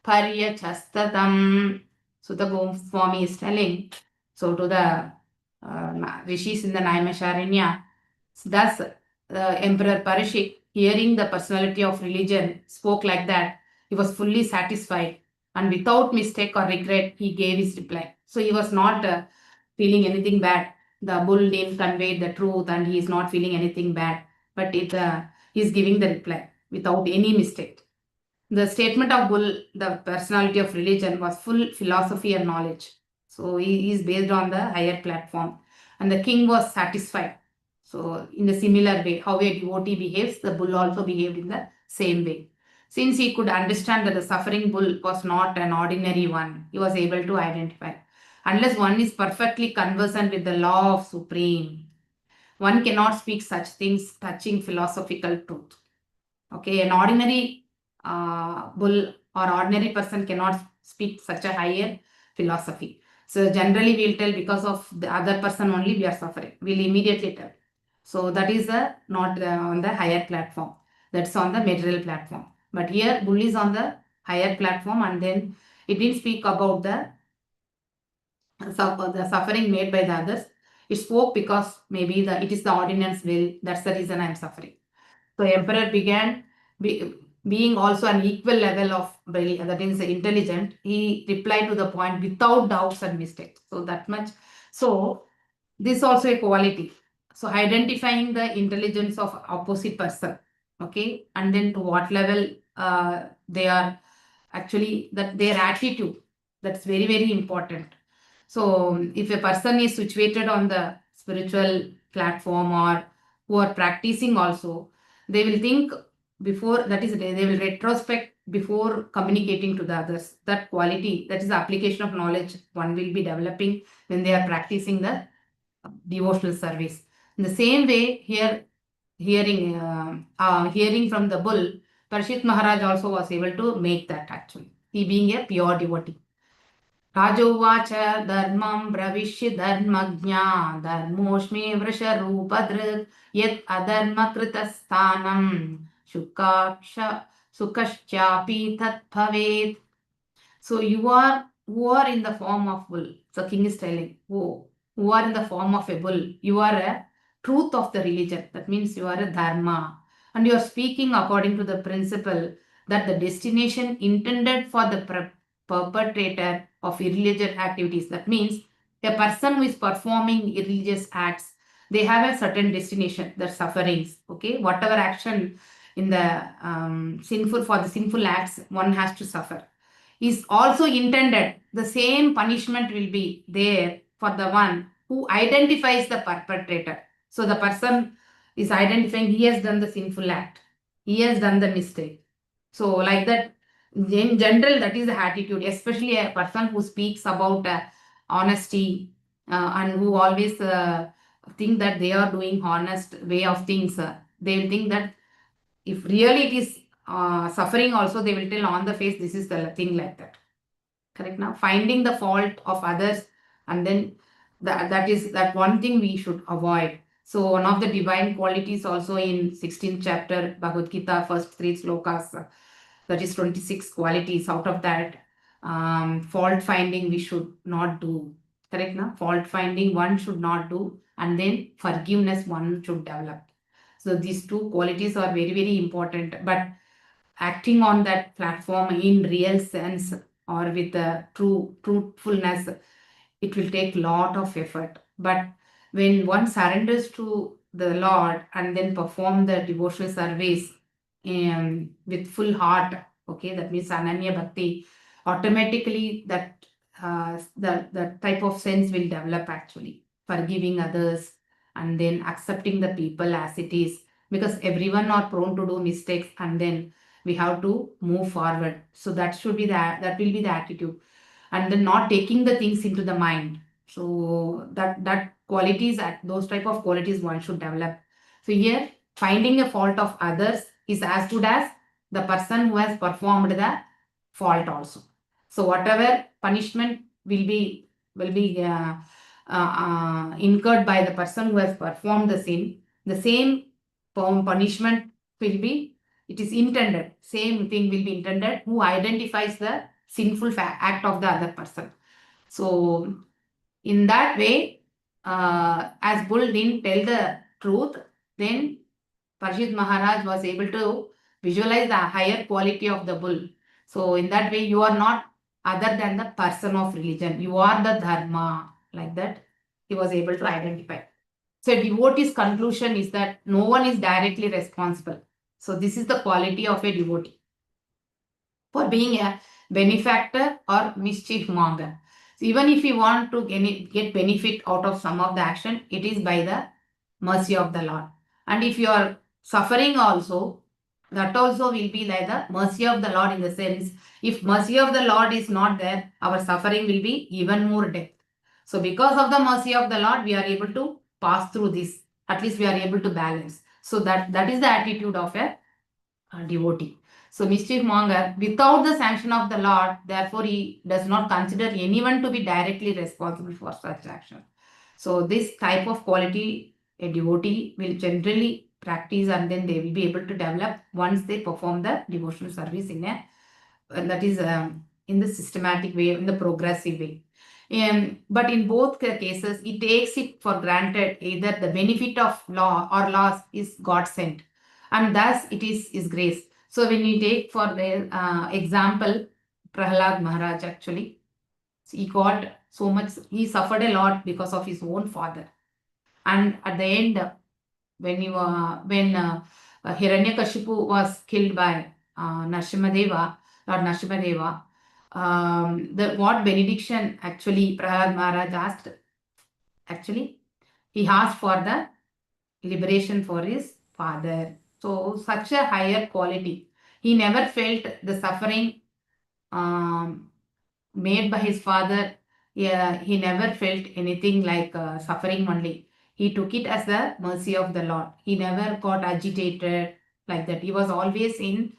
Speaker 2: paryachastatam. Sutta Goswami is telling, so to the rishis in the Naimisharanya, thus Emperor Parishit, hearing the personality of religion, spoke like that. He was fully satisfied, and without mistake or regret, he gave his reply. So he was not feeling anything bad. The bull didn't convey the truth, and he is not feeling anything bad. But he is giving the reply without any mistake. The statement of Bull, the personality of religion, was full philosophy and knowledge. So he is based on the higher platform. And the king was satisfied. So in a similar way, how a devotee behaves, the bull also behaved in the same way. Since he could understand that the suffering bull was not an ordinary one, he was able to identify. Unless one is perfectly conversant with the law of Supreme, one cannot speak such things touching philosophical truth. Okay, an ordinary bull or ordinary person cannot speak such a higher philosophy. So generally we'll tell because of the other person only we are suffering. We'll immediately tell. So that is not on the higher platform. That's on the material platform. But here bull is on the higher platform, and then it didn't speak about the suffering made by the others. It spoke because maybe it is the ordinance will. That's the reason I am suffering. So emperor began being also an equal level of that is intelligent, he replied to the point without doubts and mistakes. So that much. So this also a quality. So identifying the intelligence of opposite person, okay, and then to what level they are actually, that their attitude, that's very, very important. So if a person is situated on the spiritual platform or who are practicing also, they will think before, that is, they will retrospect before communicating to the others. That quality, that is the application of knowledge one will be developing when they are practicing the devotional service. In the same way, here, hearing from the bull, Parshit Maharaj also was able to make that actually, he being a pure devotee. Rajovacha dharmam bravishya dharmagnya dharmoshme vrasharupadrit yet adharma kritastanam sukashchapi tat bhavet. So you are who are in the form of bull. So king is telling, who are in the form of a bull, you are a truth of the religion. That means you are a dharma. And you are speaking according to the principle that the destination intended for the perpetrator of irreligious activities. That means a person who is performing irreligious acts, they have a certain destination, the sufferings. Okay, whatever action in the sinful acts, one has to suffer, is also intended. The same punishment will be there for the one who identifies the perpetrator. So the person is identifying he has done the sinful act, he has done the mistake. So like that, in general, that is the attitude, especially a person who speaks about honesty and who always think that they are doing honest way of things. They will think that if really it is suffering also, they will tell on the face, this is the thing, like that. Correct. Now finding the fault of others, and then that is that one thing we should avoid. So one of the divine qualities also in 16th chapter Bhagavad Gita, first 3 slokas, that is 26 qualities. Out of that, fault finding we should not do. Correct. Now fault finding one should not do, and then forgiveness one should develop. So these 2 qualities are very, very important. But acting on that platform in real sense or with the truthfulness, it will take a lot of effort. But when one surrenders to the Lord and then perform the devotional service with full heart, okay, that means Ananya Bhakti, automatically that the type of sense will develop actually, forgiving others and then accepting the people as it is, because everyone are prone to do mistakes, and then we have to move forward. So that should be that will be the attitude, and then not taking the things into the mind. So that qualities, those type of qualities one should develop. So here, finding a fault of others is as good as the person who has performed the fault also. So whatever punishment will be incurred by the person who has performed the sin, the same punishment will be, it is intended, same thing will be intended who identifies the sinful act of the other person. So in that way, as bull didn't tell the truth, then Parshit Maharaj was able to visualize the higher quality of the bull. So in that way, you are not other than the person of religion. You are the dharma. Like that, he was able to identify. So devotee's conclusion is that no one is directly responsible. So this is the quality of a devotee for being a benefactor or mischief monger. So even if you want to get benefit out of some of the action, it is by the mercy of the Lord. And if you are suffering also, that also will be like the mercy of the Lord, in the sense, if mercy of the Lord is not there, our suffering will be even more depth. So because of the mercy of the Lord, we are able to pass through this. At least we are able to balance. So that is the attitude of a devotee. So mischief monger, without the sanction of the Lord, therefore he does not consider anyone to be directly responsible for such action. So this type of quality a devotee will generally practice, and then they will be able to develop once they perform the devotional service in a that is in the systematic way, in the progressive way. But in both cases, it takes it for granted either the benefit of law or loss is God sent, and thus it is grace. So when you take for the example, Prahlad Maharaj actually, he got so much, he suffered a lot because of his own father. And at the end, when Hiranyakashipu was killed by Narasimhadeva, Lord Narasimhadeva, what benediction actually Prahlad Maharaj asked, actually, he asked for the liberation for his father. So such a higher quality. He never felt the suffering made by his father. Yeah, he never felt anything like suffering only. He took it as the mercy of the Lord. He never got agitated like that. He was always in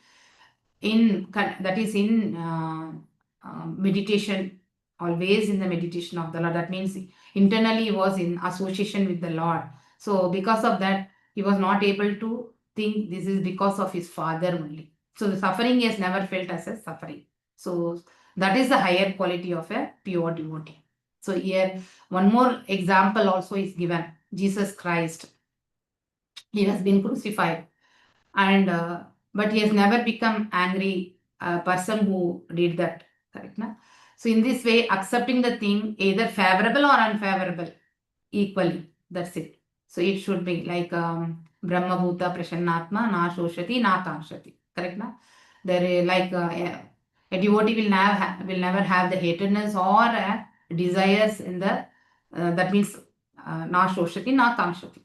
Speaker 2: meditation, always in the meditation of the Lord. That means internally he was in association with the Lord. So because of that, he was not able to think this is because of his father only. So the suffering he has never felt as a suffering. So that is the higher quality of a pure devotee. So here one more example also is given. Jesus Christ. He has been crucified, and but he has never become angry person who did that. Correct, na? So in this way, accepting the thing either favorable or unfavorable equally. That's it. So it should be like Brahma Bhuta Prasannatma Na Shoshati Na Tanshati. Correct, na? There is like a devotee will never have the hatredness or desires in the that means Na Shoshati Na Tanshati.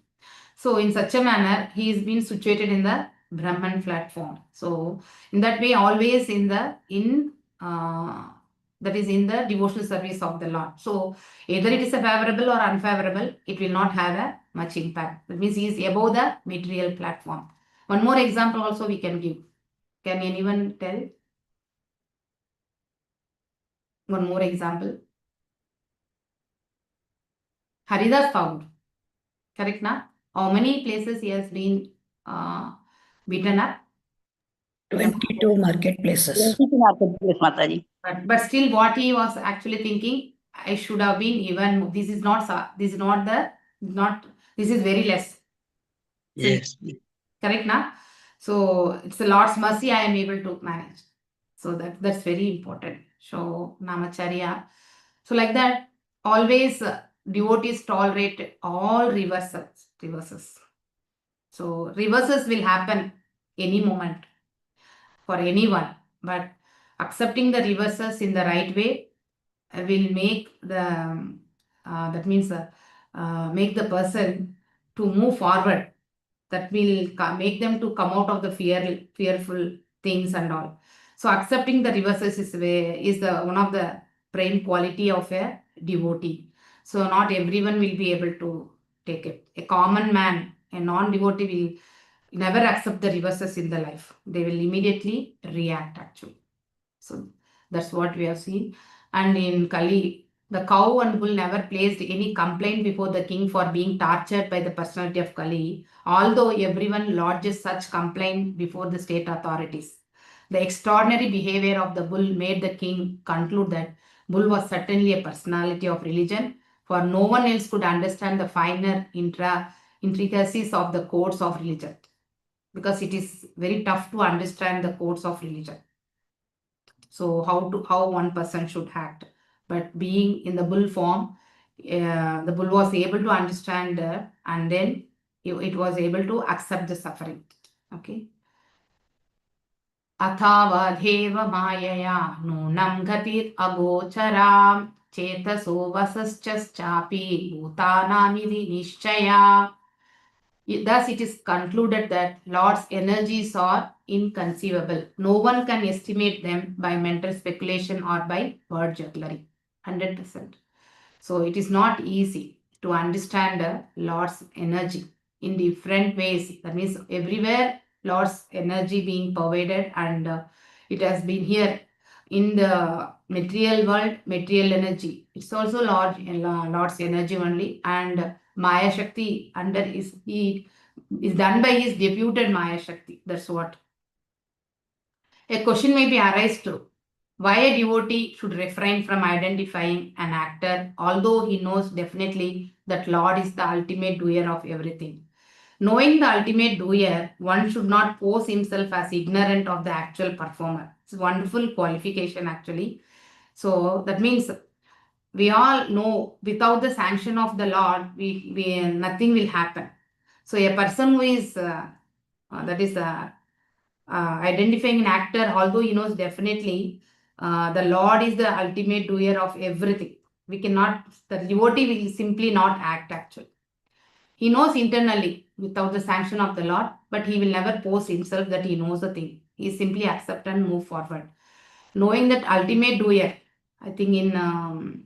Speaker 2: So in such a manner, he is being situated in the Brahman platform. So in that way, always in the that is in the devotional service of the Lord. So either it is a favorable or unfavorable, it will not have a much impact. That means he is above the material platform. One more example also we can give. Can anyone tell? One more example. Haridas Thakur. Correct, na? How many places he has been beaten up?
Speaker 5: 22 marketplaces.
Speaker 3: Mataji.
Speaker 2: But still what he was actually thinking, I should have been even, this is very less.
Speaker 5: Yes.
Speaker 2: Correct, na? So it's the Lord's mercy I am able to manage. So that's very important. So Namacharya. So like that, always devotees tolerate all reverses. So reverses will happen any moment for anyone, but accepting the reverses in the right way will make the make the person to move forward. That will make them to come out of the fearful things and all. So accepting the reverses is one of the prime quality of a devotee. So not everyone will be able to take it. A common man, a non-devotee will never accept the reverses in the life. They will immediately react actually. So that's what we have seen. And in Kali, the cow and bull never placed any complaint before the king for being tortured by the personality of Kali, although everyone lodges such complaint before the state authorities. The extraordinary behavior of the bull made the king conclude that bull was certainly a personality of religion, for no one else could understand the finer intricacies of the codes of religion, because it is very tough to understand the codes of religion. So how one person should act. But being in the bull form, the bull was able to understand and then it was able to accept the suffering. Okay. Athavadheva mayaya nunam gatir agocharam chetaso vasaschapi bhutanamidi nishchaya. Thus, it is concluded that Lord's energies are inconceivable. No one can estimate them by mental speculation or by word jugglery. 100%. So, it is not easy to understand Lord's energy in different ways. That means everywhere Lord's energy being pervaded, and it has been here in the material world, material energy. It's also Lord's energy only, and Maya Shakti under is done by his deputed Maya Shakti. That's what. A question may be arise to why a devotee should refrain from identifying an actor, although he knows definitely that Lord is the ultimate doer of everything. Knowing the ultimate doer, one should not pose himself as ignorant of the actual performer. It's a wonderful qualification actually. So that means we all know without the sanction of the Lord, nothing will happen. So a person who is identifying an actor, although he knows definitely the Lord is the ultimate doer of everything. We cannot, the devotee will simply not act actually. He knows internally without the sanction of the Lord, but he will never post himself that he knows the thing. He simply accept and move forward. Knowing that ultimate doer, I think in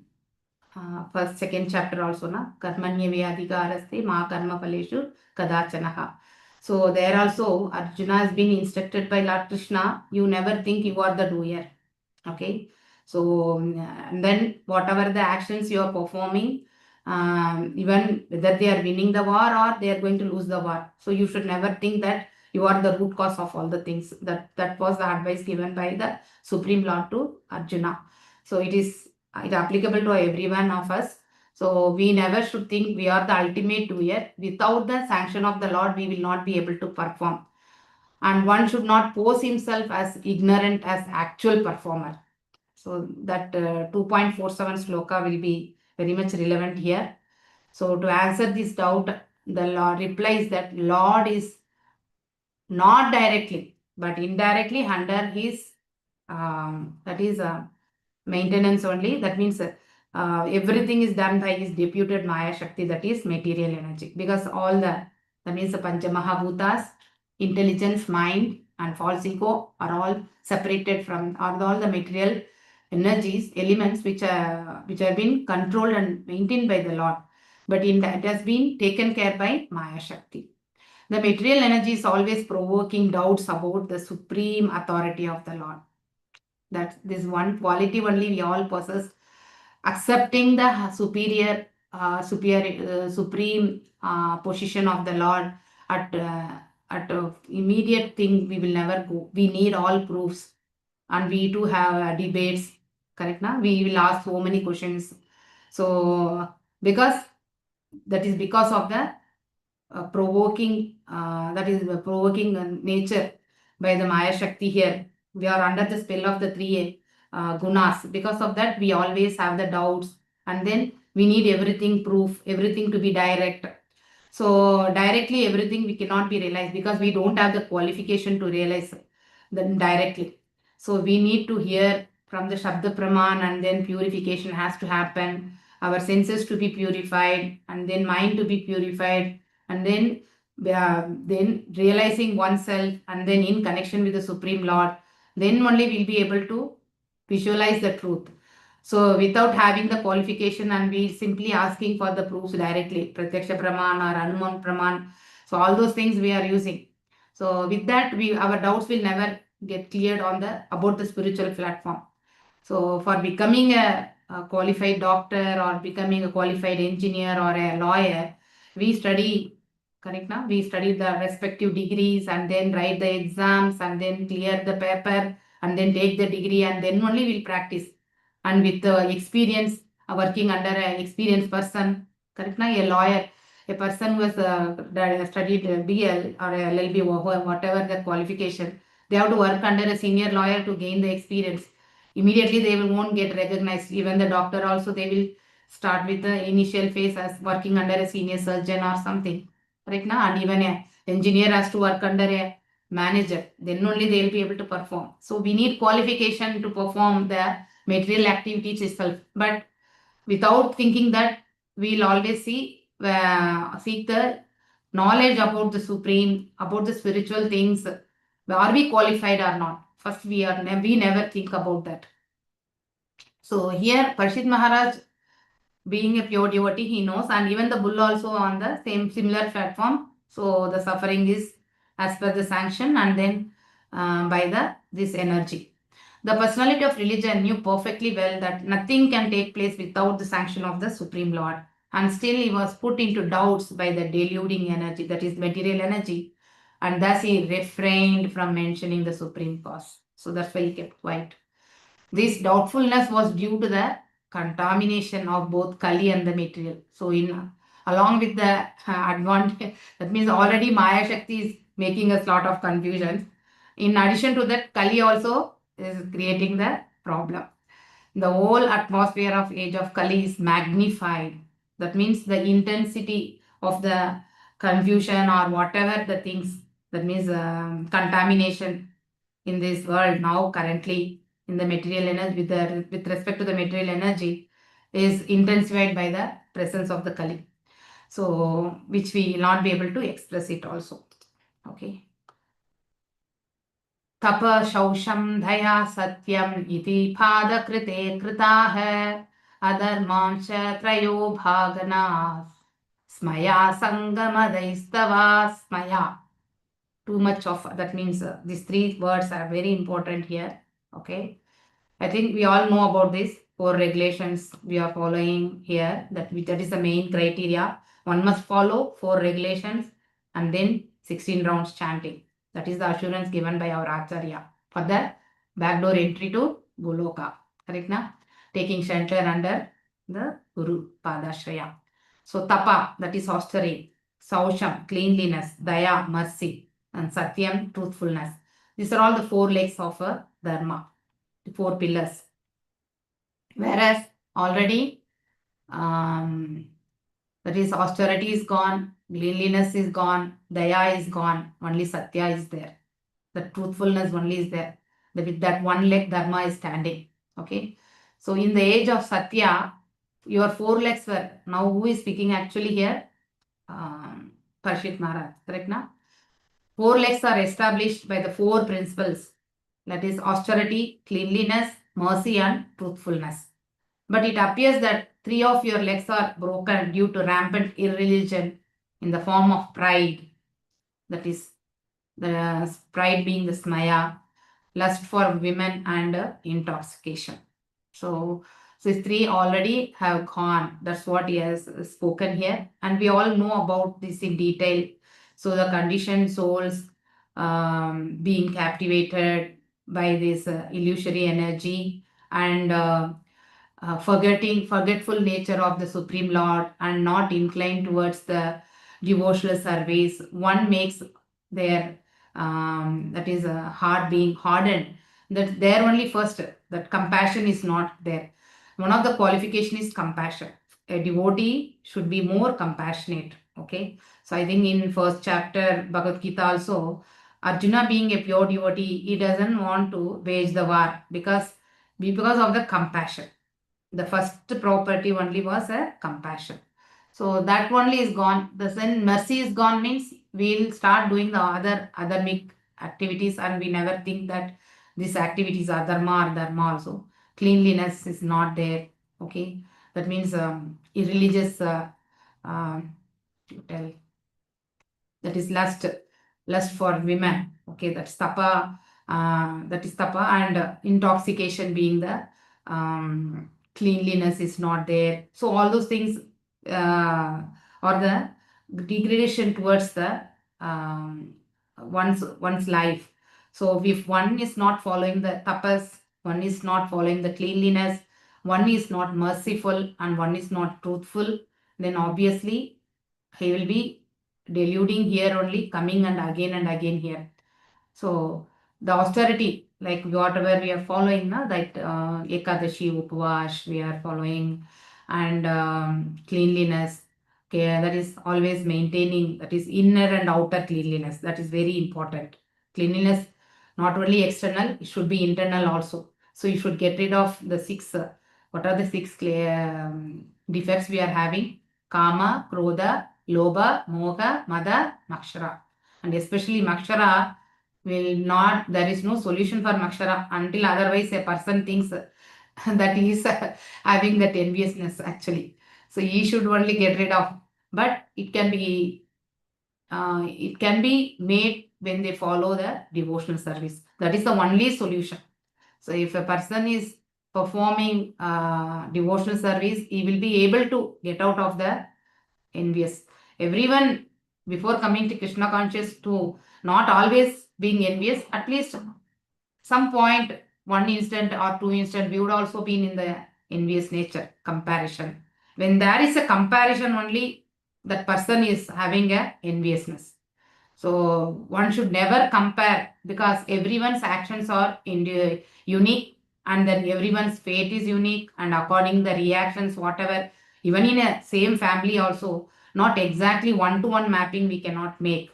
Speaker 2: first, second chapter also, na karmanya vyadhikaraste ma karma phaleshu kadachanaha. So there also Arjuna has been instructed by Lord Krishna, you never think you are the doer. Okay. So and then whatever the actions you are performing, even whether they are winning the war or they are going to lose the war. So you should never think that you are the root cause of all the things. That was the advice given by the Supreme Lord to Arjuna. So it is applicable to every one of us. So we never should think we are the ultimate doer. Without the sanction of the Lord, we will not be able to perform. And one should not pose himself as ignorant as actual performer. So that 2.47 sloka will be very much relevant here. So to answer this doubt, the Lord replies that Lord is not directly, but indirectly under his, that is maintenance only. That means everything is done by his deputed Maya Shakti, that is material energy. Because all that means the Pancha Mahabhutas, intelligence, mind, and false ego are all separated from all the material energies, elements which have been controlled and maintained by the Lord. But it has been taken care by Maya Shakti. The material energy is always provoking doubts about the supreme authority of the Lord. That this one quality only we all possess, accepting the supreme position of the Lord at immediate thing we will never go. We need all proofs, and we too have debates. Correct now? We will ask so many questions. So because of the provoking nature by the Maya Shakti here. We are under the spell of the three gunas. Because of that, we always have the doubts, and then we need everything proof, everything to be direct. So directly everything we cannot be realized because we don't have the qualification to realize them directly. So we need to hear from the Shabda Praman, and then purification has to happen. Our senses to be purified, and then mind to be purified, and then realizing oneself, and then in connection with the Supreme Lord, then only we'll be able to visualize the truth. So without having the qualification, and we simply asking for the proofs directly, Pratyaksha Praman or Anuman Praman. So all those things we are using. So with that, our doubts will never get cleared about the spiritual platform. So for becoming a qualified doctor or becoming a qualified engineer or a lawyer, we study, correct now? We study the respective degrees and then write the exams and then clear the paper and then take the degree, and then only we'll practice. And with the experience, working under an experienced person, correct now? A lawyer, a person who has studied BL or LLB or whatever the qualification, they have to work under a senior lawyer to gain the experience. Immediately they won't get recognized. Even the doctor also, they will start with the initial phase as working under a senior surgeon or something. Right now, and even an engineer has to work under a manager. Then only they will be able to perform. So we need qualification to perform the material activities itself. But without thinking that, we'll always seek the knowledge about the Supreme, about the spiritual things. Are we qualified or not? First, we never think about that. So here, Parshit Maharaj, being a pure devotee, he knows, and even the bull also on the similar platform. So the suffering is as per the sanction, and then by this energy. The personality of religion knew perfectly well that nothing can take place without the sanction of the Supreme Lord, and still he was put into doubts by the deluding energy, that is material energy, and thus he refrained from mentioning the supreme cause. So that's why he kept quiet. This doubtfulness was due to the contamination of both Kali and the material. So in along with the advantage, that means already Maya Shakti is making us lot of confusion. In addition to that, Kali also is creating the problem. The whole atmosphere of age of Kali is magnified. That means the intensity of the confusion or whatever the things, that means contamination in this world now currently in the material energy, with respect to the material energy, is intensified by the presence of the Kali. So, which we will not be able to express it also. Okay. तप शौषम धया सत्यम इति पादकृते कृताः अधर्मांश त्रयो भागना स्मया संगमदैस्तवा स्मया. Too much of that means these three words are very important here. Okay, I think we all know about this 4 regulations we are following here. That is the main criteria. One must follow 4 regulations and then 16 rounds chanting. That is the assurance given by our Acharya for the backdoor entry to Goloka. Correct na? Taking shelter under the Guru Padashraya. So tapa, that is austerity. Sausham, cleanliness. Daya, mercy. And Satyam, truthfulness. These are all the 4 legs of a Dharma, the 4 pillars. Whereas already that is austerity is gone, cleanliness is gone, Daya is gone, only Satya is there. The truthfulness only is there. With that 1 leg Dharma is standing. Okay. So in the age of Satya, your 4 legs were, now who is speaking actually here? Parshit Maharaj, correct na? 4 legs are established by the 4 principles, that is austerity, cleanliness, mercy and truthfulness. But it appears that 3 of your legs are broken due to rampant irreligion in the form of pride, that is the pride being the smaya, lust for women and intoxication. So these 3 already have gone. That's what he has spoken here. And we all know about this in detail. So the conditioned souls being captivated by this illusory energy and forgetful nature of the Supreme Lord and not inclined towards the devotional service. One makes their that is heart being hardened. That there only first, that compassion is not there. One of the qualification is compassion. A devotee should be more compassionate. Okay. So I think in first chapter Bhagavad Gita also, Arjuna being a pure devotee, he doesn't want to wage the war because of the compassion. The first property only was a compassion. So that only is gone. The then mercy is gone means we'll start doing the other activities and we never think that these activities are dharma or dharma also. Cleanliness is not there. Okay. That means irreligious that is lust for women. Okay, that's tapa. That is tapa, and intoxication being the cleanliness is not there. So all those things or the degradation towards the one's life. So if one is not following the tapas, one is not following the cleanliness, one is not merciful, and one is not truthful, then obviously he will be deluding here only, coming and again here. So the austerity, like whatever we are following, that Ekadashi Upavash we are following, and cleanliness, okay, that is always maintaining, that is inner and outer cleanliness. That is very important. Cleanliness, not only external, it should be internal also. So you should get rid of the 6, what are the 6 defects we are having? Kama, Krodha, Lobha, Moha, Mada, Makshara. And especially Makshara will not, there is no solution for Makshara until otherwise a person thinks that he is having that enviousness actually. So he should only get rid of. But it can be made when they follow the devotional service. That is the only solution. So if a person is performing devotional service, he will be able to get out of the envious. Everyone, before coming to Krishna conscious, to not always being envious, at least some point, 1 instant or 2 instant, we would also be in the envious nature, comparison. When there is a comparison only, that person is having a enviousness. So one should never compare, because everyone's actions are unique, and then everyone's fate is unique, and according the reactions, whatever, even in a same family also, not exactly one-to-one mapping we cannot make.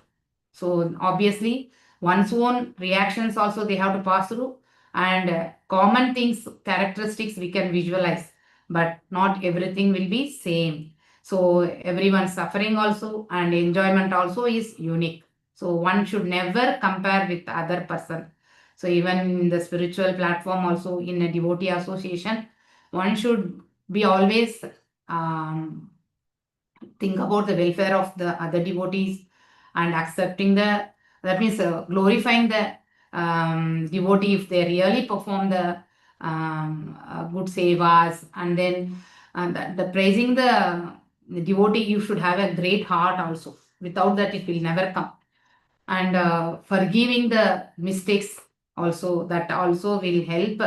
Speaker 2: So obviously one's own reactions also they have to pass through, and common things, characteristics we can visualize, but not everything will be same. So everyone's suffering also and enjoyment also is unique. So one should never compare with the other person. So even in the spiritual platform also, in a devotee association, one should be always think about the welfare of the other devotees, and accepting that means glorifying the devotee if they really perform the good sevas, and then the praising the devotee, you should have a great heart also. Without that, it will never come. And forgiving the mistakes also, that also will help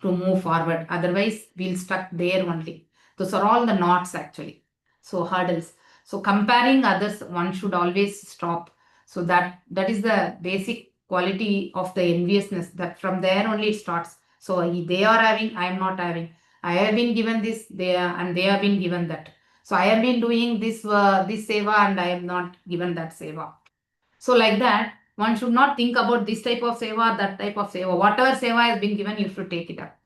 Speaker 2: to move forward. Otherwise, we'll stuck there only. Those are all the knots actually. So hurdles. So comparing others, one should always stop. So that is the basic quality of the enviousness. That from there only it starts. So they are having, I am not having. I have been given this, and they have been given that. So I have been doing this this seva, and I am not given that seva. So like that, one should not think about this type of seva, that type of seva. Whatever seva has been given, you should take it up.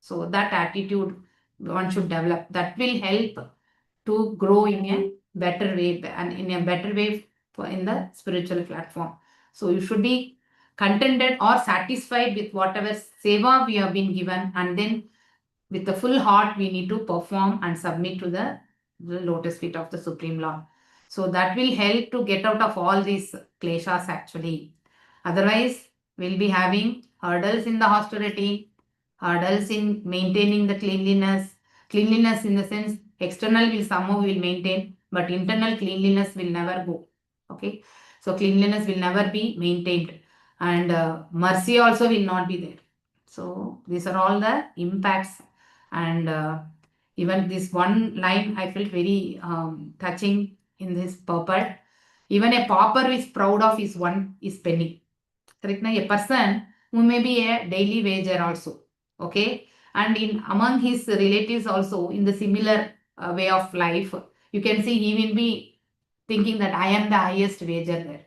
Speaker 2: So that attitude one should develop. That will help to grow in a better way, and in a better way in the spiritual platform. So you should be contented or satisfied with whatever seva we have been given, and then with the full heart we need to perform and submit to the lotus feet of the Supreme Lord. So that will help to get out of all these kleshas actually. Otherwise, we'll be having hurdles in the austerity, hurdles in maintaining the cleanliness. Cleanliness in the sense, external will somehow will maintain, but internal cleanliness will never go. Okay. So cleanliness will never be maintained, and mercy also will not be there. So these are all the impacts. And even this one line I felt very touching in this purport. Even a pauper is proud of his penny. Correct? A person who may be a daily wager also. Okay. And in among his relatives also, in the similar way of life, you can see he will be thinking that I am the highest wager there.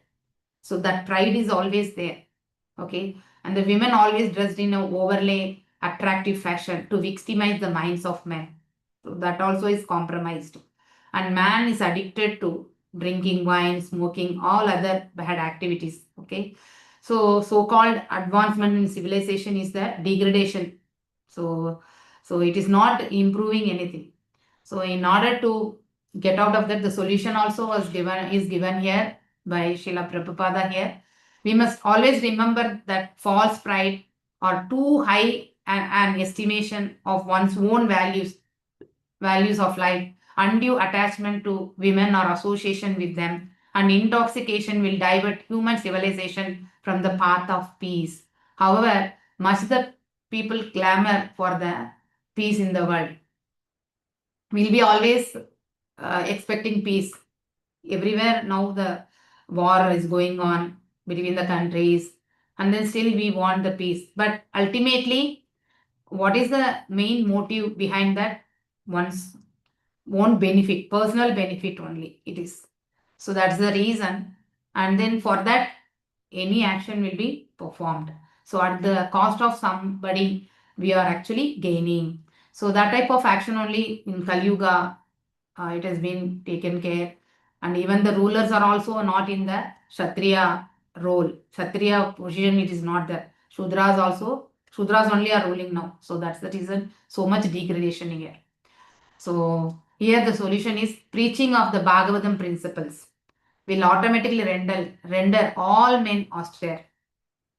Speaker 2: So that pride is always there. Okay. And the women always dressed in a overlay attractive fashion to victimize the minds of men. So that also is compromised. And man is addicted to drinking wine, smoking, all other bad activities. Okay. So-called advancement in civilization is the degradation. So it is not improving anything. So in order to get out of that, the solution also is given here by Srila Prabhupada here. We must always remember that false pride or too high an estimation of one's own values of life, undue attachment to women or association with them, and intoxication will divert human civilization from the path of peace. However, much the people clamor for the peace in the world. We'll be always expecting peace. Everywhere now the war is going on between the countries, and then still we want the peace. But ultimately, what is the main motive behind that? One's own benefit, personal benefit only it is. So that's the reason. And then for that, any action will be performed. So at the cost of somebody, we are actually gaining. So that type of action only in Kali Yuga, it has been taken care. And even the rulers are also not in the Kshatriya role. Kshatriya position, it is not there. Shudras only are ruling now. So that's the reason so much degradation here. So here the solution is preaching of the Bhagavatam principles will automatically render all men austere.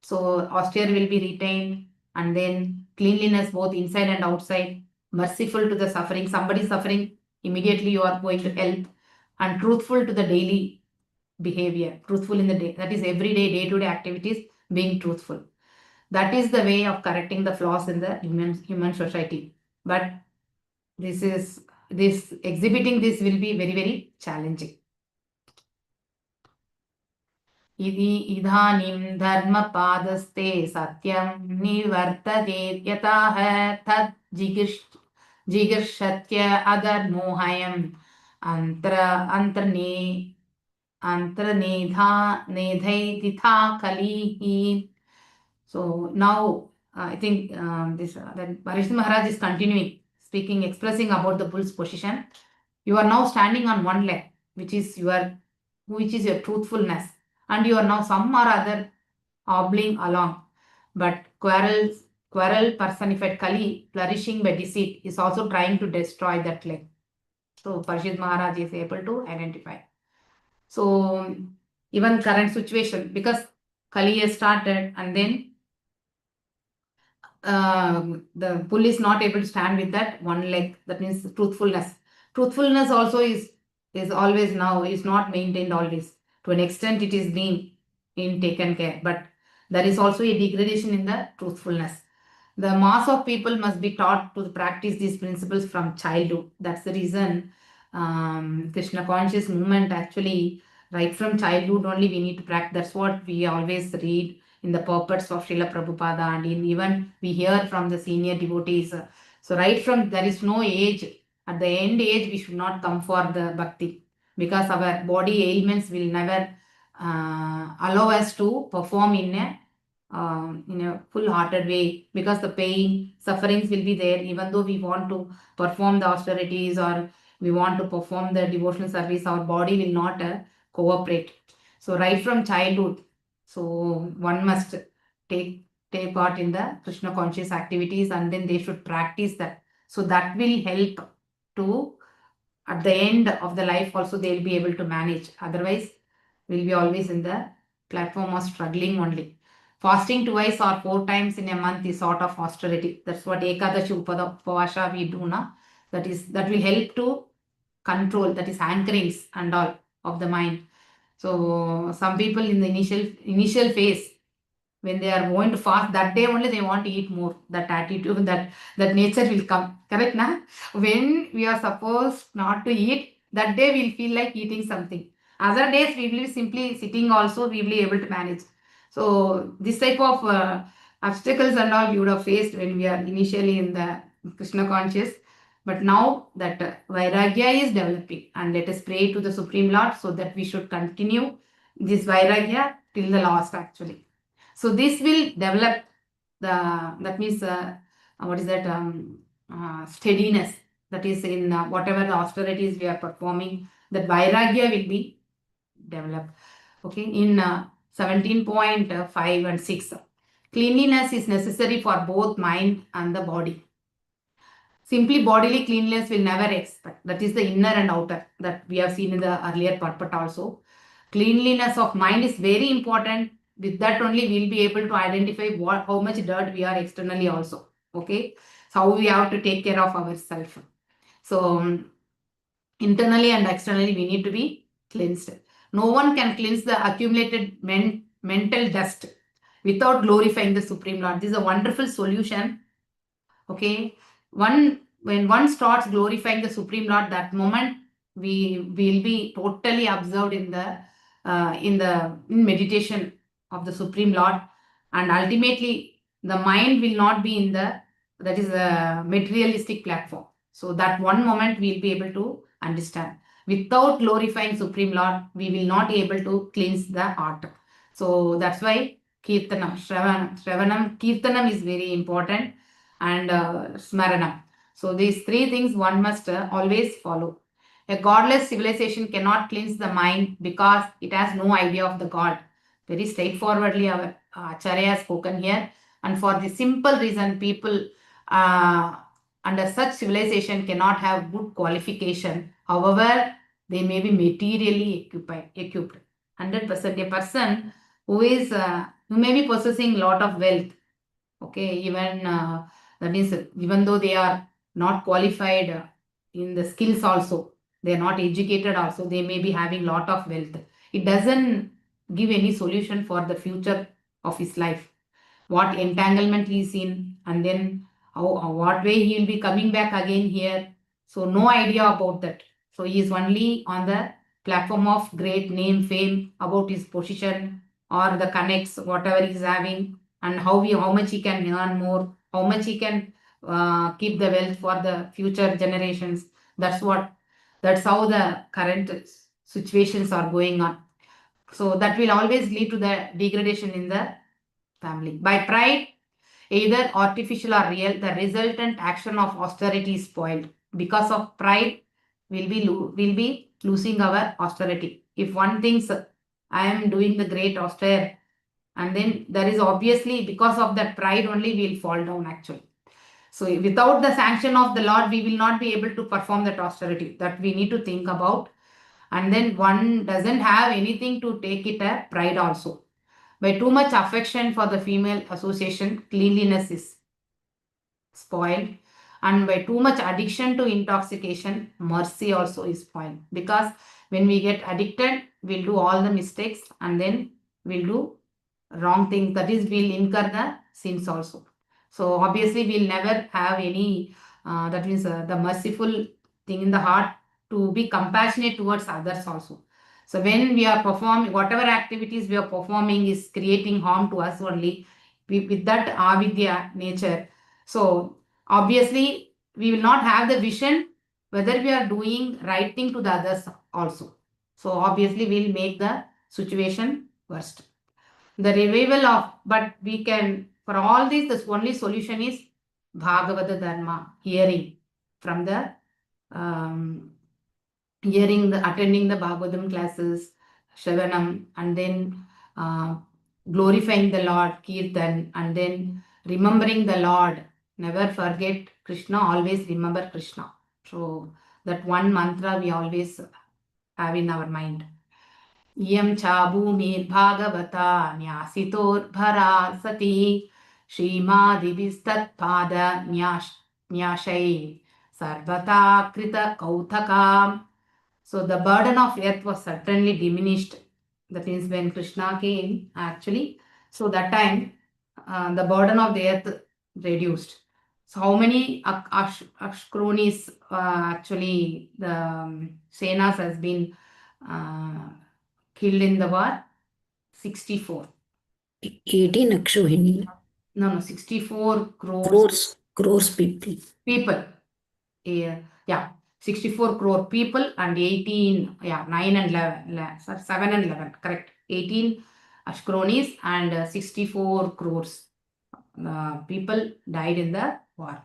Speaker 2: So austere will be retained, and then cleanliness both inside and outside, merciful to the suffering. Somebody is suffering, immediately you are going to help, and truthful to the daily behavior, truthful in the day. That is everyday, day-to-day activities, being truthful. That is the way of correcting the flaws in the human society. But exhibiting this will be very, very challenging. इदानीं धर्मपादस्ते सत्यं निवर्तते यतः तद् जिगीर्षत्य अधर्मोऽयम् नेधैतिथा कलिः. So now I think that Parishit Maharaj is continuing speaking, expressing about the bull's position. You are now standing on one leg, which is your truthfulness, and you are now some or other hobbling along. But quarrel personified Kali, flourishing by deceit, is also trying to destroy that leg. So Parishit Maharaj is able to identify. So even current situation, because Kali has started, and then the bull is not able to stand with that one leg. That means truthfulness. Truthfulness also is always now, is not maintained always. To an extent it is being taken care, but there is also a degradation in the truthfulness. The mass of people must be taught to practice these principles from childhood. That's the reason Krishna conscious movement, actually right from childhood only we need to practice. That's what we always read in the purports of Srila Prabhupada, and even we hear from the senior devotees. So right from, there is no age. At the end age, we should not come for the bhakti, because our body ailments will never allow us to perform in a full-hearted way, because the pain, sufferings will be there. Even though we want to perform the austerities or we want to perform the devotional service, our body will not cooperate. So right from childhood, so one must take part in the Krishna conscious activities, and then they should practice that. So that will help to, at the end of the life also, they will be able to manage. Otherwise, we'll be always in the platform of struggling only. Fasting twice or 4 times in a month is sort of austerity. That's what Ekadashi Upavasha we do now. That will help to control, that is anchorings and all of the mind. So some people in the initial phase, when they are going to fast, that day only they want to eat more. That attitude, that nature will come. Correct, na? When we are supposed not to eat, that day we'll feel like eating something. Other days we will be simply sitting also, we will be able to manage. So this type of obstacles and all you would have faced when we are initially in the Krishna conscious. But now that Vairagya is developing, and let us pray to the Supreme Lord so that we should continue this Vairagya till the last actually. So this will develop that means what is that steadiness, that is in whatever the austerities we are performing, that Vairagya will be developed. Okay, in 17.5 and 6, cleanliness is necessary for both mind and the body. Simply bodily cleanliness will never expect. That is the inner and outer that we have seen in the earlier purport also. Cleanliness of mind is very important. With that only we will be able to identify how much dirt we are externally also. Okay, so how we have to take care of ourselves. So internally and externally we need to be cleansed. No one can cleanse the accumulated mental dust without glorifying the Supreme Lord. This is a wonderful solution. Okay, when one starts glorifying the Supreme Lord, that moment we will be totally absorbed in meditation of the Supreme Lord, and ultimately the mind will not be in the materialistic platform. So that one moment we will be able to understand. Without glorifying Supreme Lord, we will not be able to cleanse the heart. So that's why Kirtanam, Shravanam, Kirtanam is very important, and Smaranam. So these 3 things one must always follow. A godless civilization cannot cleanse the mind because it has no idea of the God. Very straightforwardly our Acharya has spoken here, and for the simple reason people under such civilization cannot have good qualification. However, they may be materially equipped. 100%. A person who may be possessing a lot of wealth, okay, even that means even though they are not qualified in the skills also, they are not educated also, they may be having lot of wealth. It doesn't give any solution for the future of his life. What entanglement he is in, and then what way he will be coming back again here. So no idea about that. So he is only on the platform of great name, fame, about his position, or the connects, whatever he's having, and how much he can earn more, how much he can keep the wealth for the future generations. That's how the current situations are going on. So that will always lead to the degradation in the family. By pride, either artificial or real, the resultant action of austerity is spoiled. Because of pride, we'll be losing our austerity. If one thinks I am doing the great austere, and then there is obviously because of that pride only we'll fall down actually. So without the sanction of the Lord, we will not be able to perform that austerity. That we need to think about. And then one doesn't have anything to take it a pride also. By too much affection for the female association, cleanliness is spoiled. And by too much addiction to intoxication, mercy also is spoiled. Because when we get addicted, we'll do all the mistakes and then we'll do wrong things. That is, we'll incur the sins also. So obviously, we'll never have any, that means the merciful thing in the heart to be compassionate towards others also. So when we are performing, whatever activities we are performing is creating harm to us only, with that avidya nature. So obviously, we will not have the vision whether we are doing right thing to the others also. So obviously, we'll make the situation worst. The revival of, but we can, for all this, the only solution is Bhagavata Dharma, hearing from the, attending the Bhagavatam classes, Shravanam, and then glorifying the Lord, Kirtan, and then remembering the Lord. Never forget Krishna, always remember Krishna. So that one mantra we always have in our mind. Yam cha bhumirbhagavata न्यासितोर्भरा Sati श्रीमादिभिस्तत्पाद न्याशै sarvata krita kautakam. So the burden of earth was certainly diminished. That means when Krishna came, actually, so that time the burden of the earth reduced. So how many Ashkronis actually the Senas has been killed in the war? 64.
Speaker 5: 18 Akshuhini.
Speaker 2: No, 64 crores.
Speaker 5: Crores people.
Speaker 2: Yeah, 64 crore people and 18, 9 and 11, 7 and 11, correct. 18 Ashkronis and 64 crores people died in the war.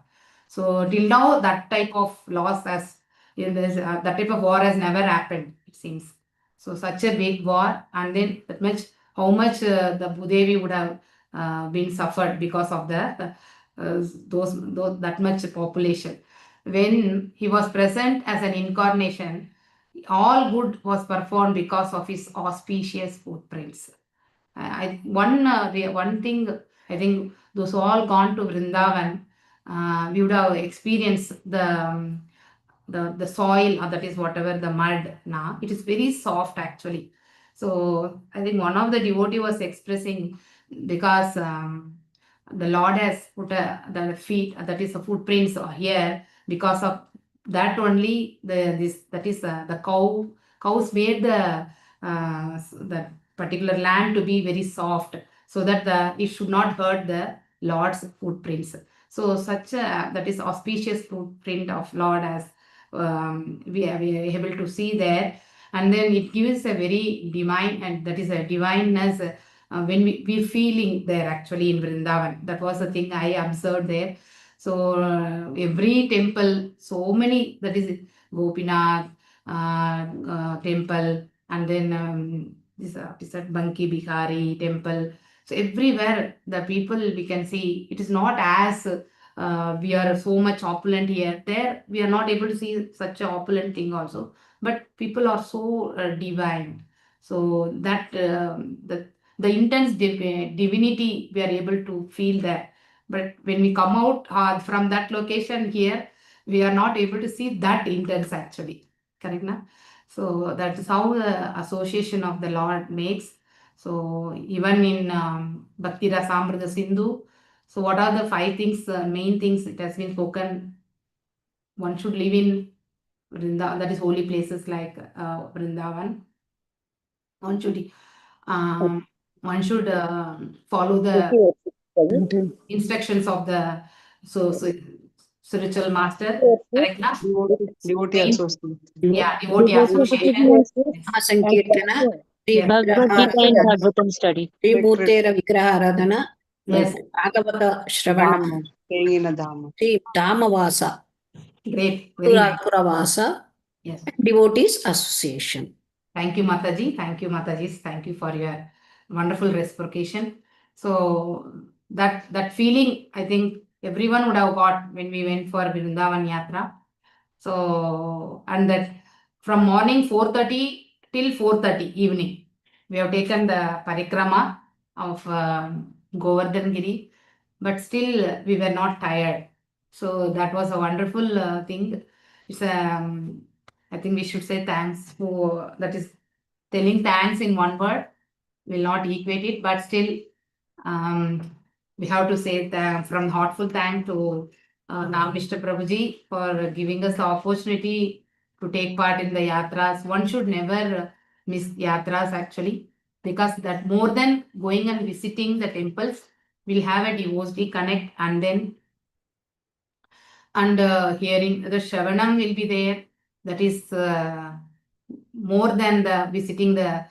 Speaker 2: So till now, that type of loss that type of war has never happened, it seems. So such a big war, and then that much, how much the Bhudevi would have been suffered because of the those that much population. When he was present as an incarnation, all good was performed because of his auspicious footprints. One thing, I think those who all gone to Vrindavan, we would have experienced the soil, or that is whatever the mud now. It is very soft actually. So I think one of the devotee was expressing, because the Lord has put the feet, that is the footprints are here, because of that only the cows made the particular land to be very soft, so that it should not hurt the Lord's footprints. So such that is auspicious footprint of Lord as we are able to see there, and then it gives a very divine, and that is a divineness when we're feeling there actually in Vrindavan. That was the thing I observed there. So every temple, so many, that is Gopinath temple, and then this Banki Bihari temple. So everywhere the people, we can see it is not as we are so much opulent here. There we are not able to see such a opulent thing also, but people are so divine. So that the intense divinity we are able to feel there. But when we come out from that location here, we are not able to see that intense actually. Correct, na? So that is how the association of the Lord makes. So even in Bhakti Rasamrita Sindhu, so what are the 5 things, main things it has been spoken? One should live in Vrindavan, that is holy places like Vrindavan. One should one should follow the instructions of the spiritual master. Correct, na?
Speaker 1: Devotee association.
Speaker 2: Yeah, devotee association.
Speaker 5: Sankirtana,
Speaker 2: Yes.
Speaker 4: Bhagavad Gita and Bhagavatam study.
Speaker 5: Bhutera Vigraharadhana,
Speaker 2: Yes.
Speaker 5: Bhagavata Shravana,
Speaker 1: Dhamma, staying in a Dhamma.
Speaker 5: Dhamavasa,
Speaker 2: Great. Very nice.
Speaker 5: Puravasa,
Speaker 2: Yes.
Speaker 5: Devotees Association.
Speaker 2: Thank you, Mataji. Thank you, Matajis. Thank you for your wonderful reciprocation. So that feeling, I think everyone would have got when we went for Vrindavan Yatra. So, and that from morning 4:30 till 4:30 evening, we have taken the parikrama of Govardhan Giri, but still we were not tired. So that was a wonderful thing. It's I think we should say thanks for that is telling thanks in one word will not equate it, but still we have to say from heartful thank to now Mr. Prabhuji for giving us the opportunity to take part in the yatras. One should never miss yatras actually, because that more than going and visiting the temples, we'll have a devotee connect and then hearing the Shravanam will be there. That is more than the visiting the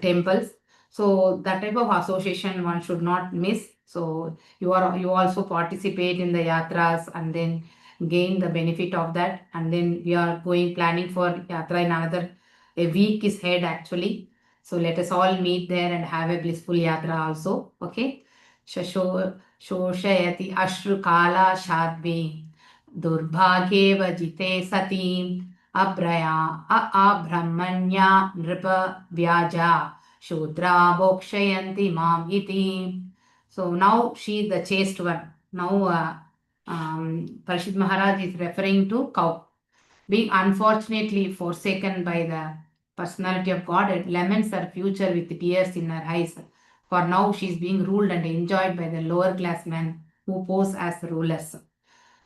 Speaker 2: temples. So that type of association one should not miss. So you also participate in the yatras and then gain the benefit of that. And then we are planning for yatra in a week is ahead actually. So let us all meet there and have a blissful yatra also. Okay. Shoshayati ashru kala shadvi दुर्भाग्ये वजिते सतीं अब्रया अब्रह्मण्या नृप व्याजा शूद्रा भोक्षयन्ति माम् इति. So now she is the chaste one. Now Parishit Maharaj is referring to cow. Being unfortunately forsaken by the personality of God, it laments her future with tears in her eyes. For now she is being ruled and enjoyed by the lower class men who pose as rulers.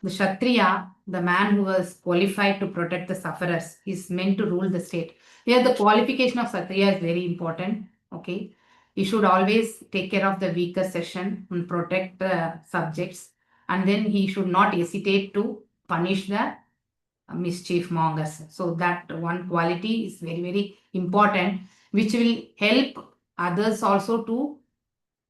Speaker 2: The Kshatriya, the man who was qualified to protect the sufferers, is meant to rule the state. Here, the qualification of Kshatriya is very important. Okay, he should always take care of the weaker section and protect the subjects, and then he should not hesitate to punish the mischief mongers. So that one quality is very, very important, which will help others also to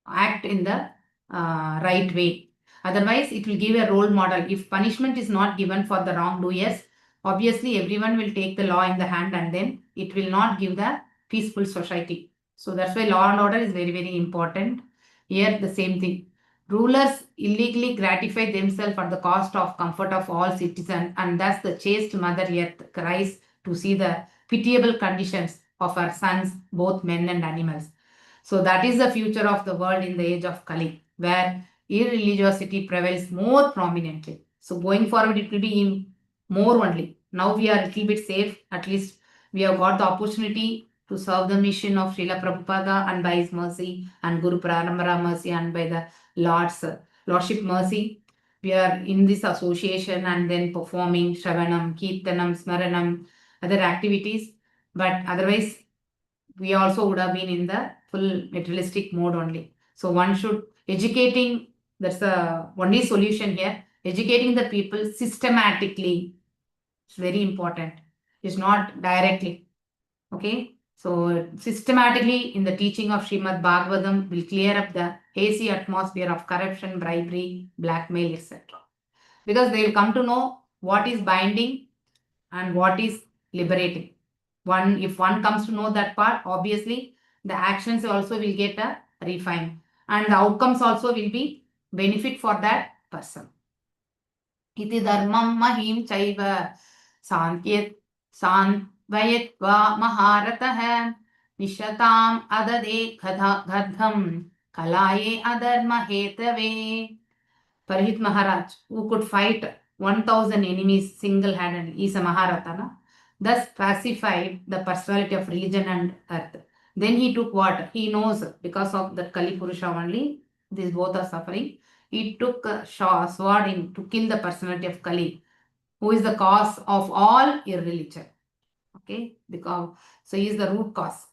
Speaker 2: act in the right way. Otherwise, it will give a role model. If punishment is not given for the wrongdoers, obviously everyone will take the law in the hand and then it will not give the peaceful society. So that's why law and order is very, very important. Here, the same thing. Rulers illegally gratify themselves at the cost of comfort of all citizens, and thus the chaste mother earth cries to see the pitiable conditions of her sons, both men and animals. So that is the future of the world in the age of Kali, where irreligiosity prevails more prominently. So going forward, it will be in more only. Now we are a little bit safe. At least we have got the opportunity to serve the mission of Srila Prabhupada, and by his mercy and Guru Pranamara mercy and by the Lordship mercy, we are in this association and then performing Shravanam, Kirtanam, Smaranam, other activities. But otherwise, we also would have been in the full materialistic mode only. So one should educating, that's the only solution here. Educating the people systematically is very important. It's not directly. Okay. So systematically in the teaching of Srimad Bhagavatam will clear up the hazy atmosphere of corruption, bribery, blackmail, etc. Because they will come to know what is binding and what is liberating. If one comes to know that part, obviously the actions also will get a refine and the outcomes also will be benefit for that person. Iti dharmam mahim chaiva santvayatva maharatah nishatam adade gadham kalaye adharma hetave. Parishit Maharaj, who could fight 1,000 enemies single-handedly, is a Maharatana, thus pacified the personality of religion and earth. Then he took what? He knows because of the Kali Purusha only, these both are suffering. He took a sword to kill the personality of Kali, who is the cause of all irreligion. Okay, so he is the root cause.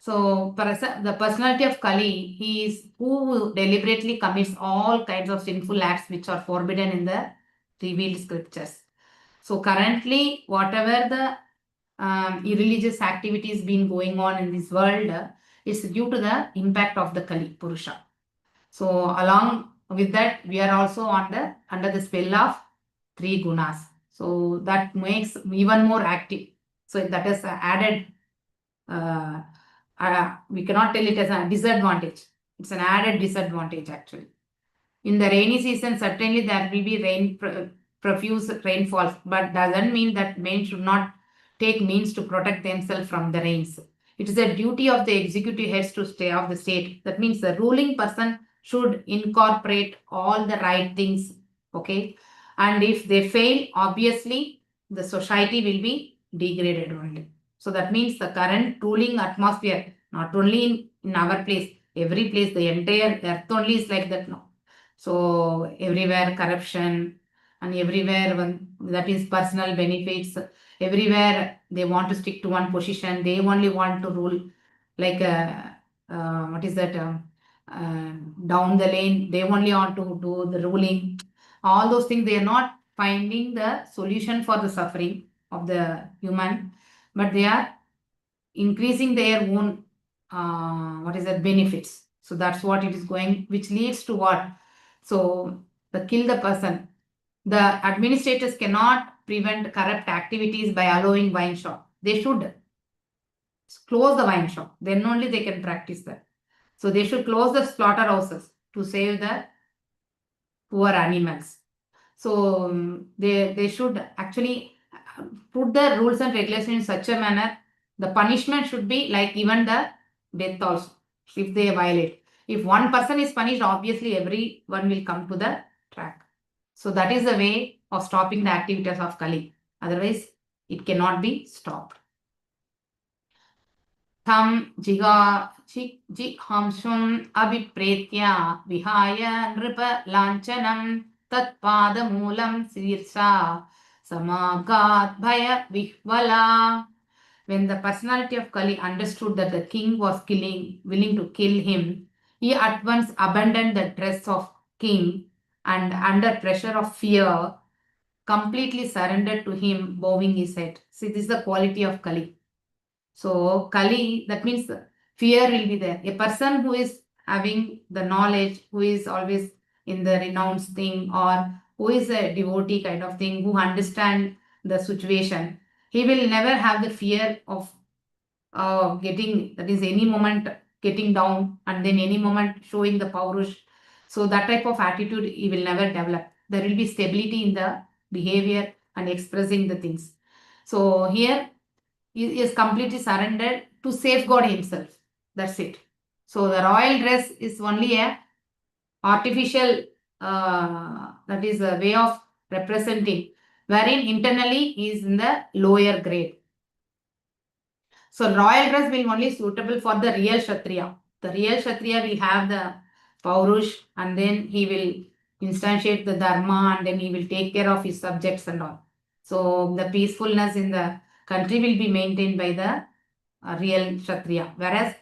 Speaker 2: So the personality of Kali, he is who deliberately commits all kinds of sinful acts which are forbidden in the revealed scriptures. So currently, whatever the irreligious activities been going on in this world, it's due to the impact of the Kali Purusha. So along with that, we are also under the spell of 3 gunas. So that makes even more active. So that is added. We cannot tell it as a disadvantage. It's an added disadvantage actually. In the rainy season, certainly there will be profuse rainfalls, but doesn't mean that men should not take means to protect themselves from the rains. It is a duty of the executive heads to stay of the state. That means the ruling person should incorporate all the right things. Okay. And if they fail, obviously the society will be degraded only. So that means the current ruling atmosphere, not only in our place, every place, the entire earth only is like that now. So everywhere corruption and everywhere that is personal benefits. Everywhere they want to stick to one position. They only want to rule like what is that down the lane. They only want to do the ruling. All those things, they are not finding the solution for the suffering of the human, but they are increasing their own what is that benefits. So that's what it is going, which leads to what? So the kill the person. The administrators cannot prevent corrupt activities by allowing wine shop. They should close the wine shop. Then only they can practice that. So they should close the slaughterhouses to save the poor animals. So they should actually put the rules and regulations in such a manner. The punishment should be like even the death also, if they violate. If one person is punished, obviously everyone will come to the track. So that is the way of stopping the activities of Kali. Otherwise, it cannot be stopped. Tham jighamshum abhipretya vihaya nripa lanchanam tat padamulam sirsa samagat bhaya vihvala. When the personality of Kali understood that the king was willing to kill him, he at once abandoned the dress of king and under pressure of fear, completely surrendered to him, bowing his head. See, this is the quality of Kali. So Kali, that means fear will be there. A person who is having the knowledge, who is always in the renounced thing, or who is a devotee kind of thing, who understand the situation, he will never have the fear of getting, that is any moment getting down and then any moment showing the paurush. So that type of attitude he will never develop. There will be stability in the behavior and expressing the things. So here he is completely surrendered to safeguard himself. That's it. So the royal dress is only a artificial, that is a way of representing, wherein internally he is in the lower grade. So royal dress will only suitable for the real Kshatriya. The real Kshatriya will have the Paurush and then he will instantiate the Dharma and then he will take care of his subjects and all. So the peacefulness in the country will be maintained by the real Kshatriya. Whereas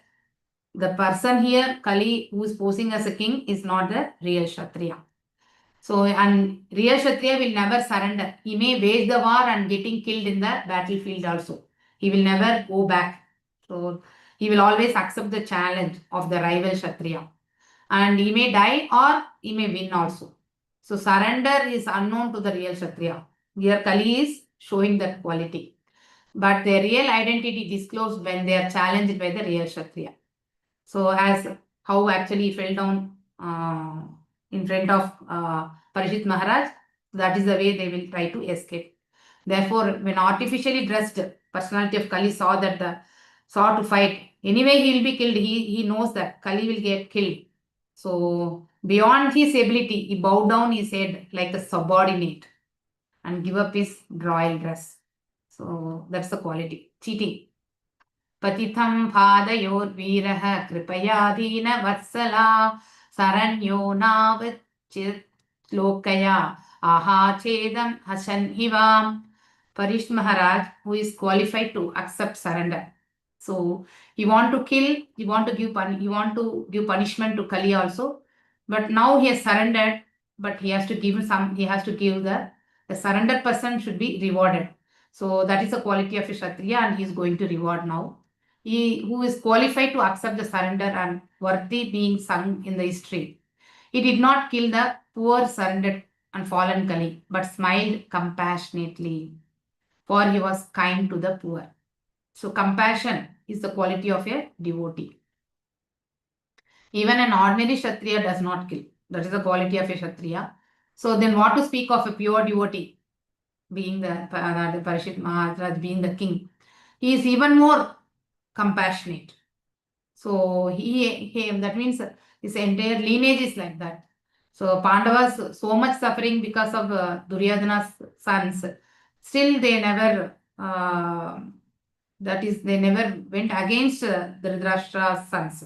Speaker 2: the person here, Kali, who is posing as a king, is not the real Kshatriya. So, and real Kshatriya will never surrender. He may wage the war and getting killed in the battlefield also. He will never go back. So, he will always accept the challenge of the rival Kshatriya. And he may die or he may win also. So, surrender is unknown to the real Kshatriya. Here, Kali is showing that quality. But their real identity disclosed when they are challenged by the real Kshatriya. So, as how actually he fell down in front of Parishit Maharaj, that is the way they will try to escape. Therefore, when artificially dressed personality of Kali saw to fight, anyway he will be killed. He knows that Kali will get killed. So beyond his ability, he bowed down his head like a subordinate and give up his royal dress. So that's the quality. Cheating. Patitham Padayor Viraha Kripayadina Vatsala Saranyo Navat Lokaya Aha Chedam Hasan Hivam. Parish Maharaj, who is qualified to accept surrender. So he want to kill, he want to give punishment to Kali also. But now he has surrendered, but he has to give the surrendered person should be rewarded. So that is the quality of a Kshatriya, and he is going to reward now. He who is qualified to accept the surrender and worthy being sung in the history. He did not kill the poor surrendered and fallen Kali, but smiled compassionately, for he was kind to the poor. So compassion is the quality of a devotee. Even an ordinary Kshatriya does not kill. That is the quality of a Kshatriya. So then what to speak of a pure devotee, being the Parishit Maharaj, being the king. He is even more compassionate. So that means his entire lineage is like that. So Pandavas, so much suffering because of Duryodhana's sons. Still they never, they never went against Dhritarashtra's sons.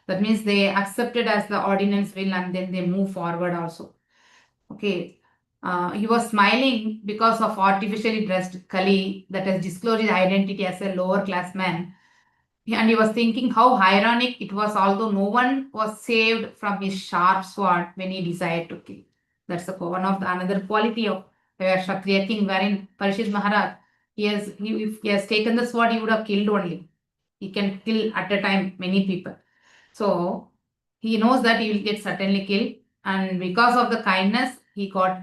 Speaker 2: That means they accepted as the ordinance will, and then they move forward also. Okay. He was smiling because of artificially dressed Kali that has disclosed his identity as a lower class man. And he was thinking how ironic it was, although no one was saved from his sharp sword when he desired to kill. That's one of the another quality of Kshatriya king, wherein Parishit Maharaj, if he has taken the sword, he would have killed only. He can kill at a time many people. So he knows that he will get certainly killed, and because of the kindness, he got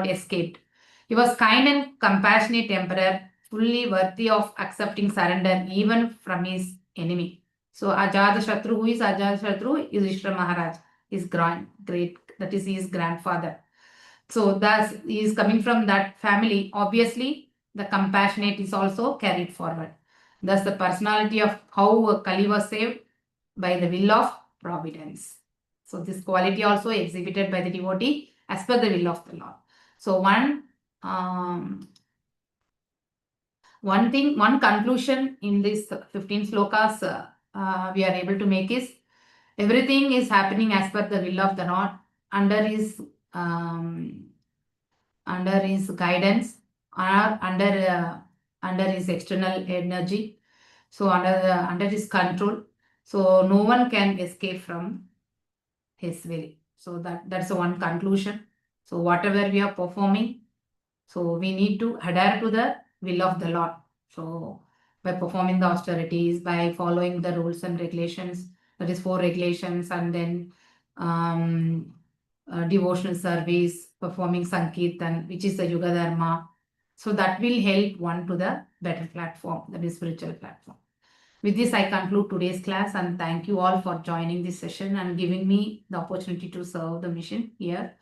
Speaker 2: escaped. He was kind and compassionate emperor, fully worthy of accepting surrender even from his enemy. So Ajatashatru, who is Ajatashatru? Yudhishthira Maharaj, his his grandfather. So thus he is coming from that family. Obviously, the compassionate is also carried forward. Thus the personality of how Kali was saved by the will of providence. So this quality also exhibited by the devotee as per the will of the Lord. So one conclusion in this 15 slokas we are able to make is everything is happening as per the will of the Lord under his guidance, or under his external energy. So under his control. So no one can escape from his will. So that's the one conclusion. So whatever we are performing, so we need to adhere to the will of the Lord. So by performing the austerities, by following the rules and regulations, that is 4 regulations, and then devotional service, performing Sankirtan, which is the Yuga Dharma. So that will help one to the better platform, that is spiritual platform. With this, I conclude today's class, and thank you all for joining this session and giving me the opportunity to serve the mission here.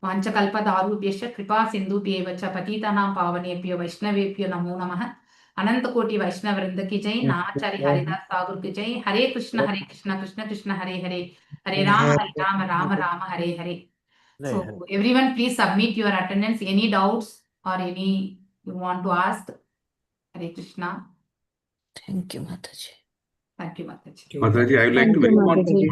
Speaker 2: Vanchakalpatarubhyascha kripa sindhubhyeva cha patitanam pavanebhyo vaishnavebhyo namo namah. Ananta Koti Vaishnava Vrinda ki jai, Namachari Haridas Thakur ki jai, Hare Krishna Krishna Krishna Hare Hare, Hare Rama Rama Rama Hare Hare. So everyone please submit your attendance, any doubts or any you want to ask. Hare Krishna.
Speaker 5: Thank you, Mataji.
Speaker 2: Thank you, Mataji.
Speaker 7: Mataji, I would like to
Speaker 4: Thank you,
Speaker 7: mention
Speaker 4: Mataji.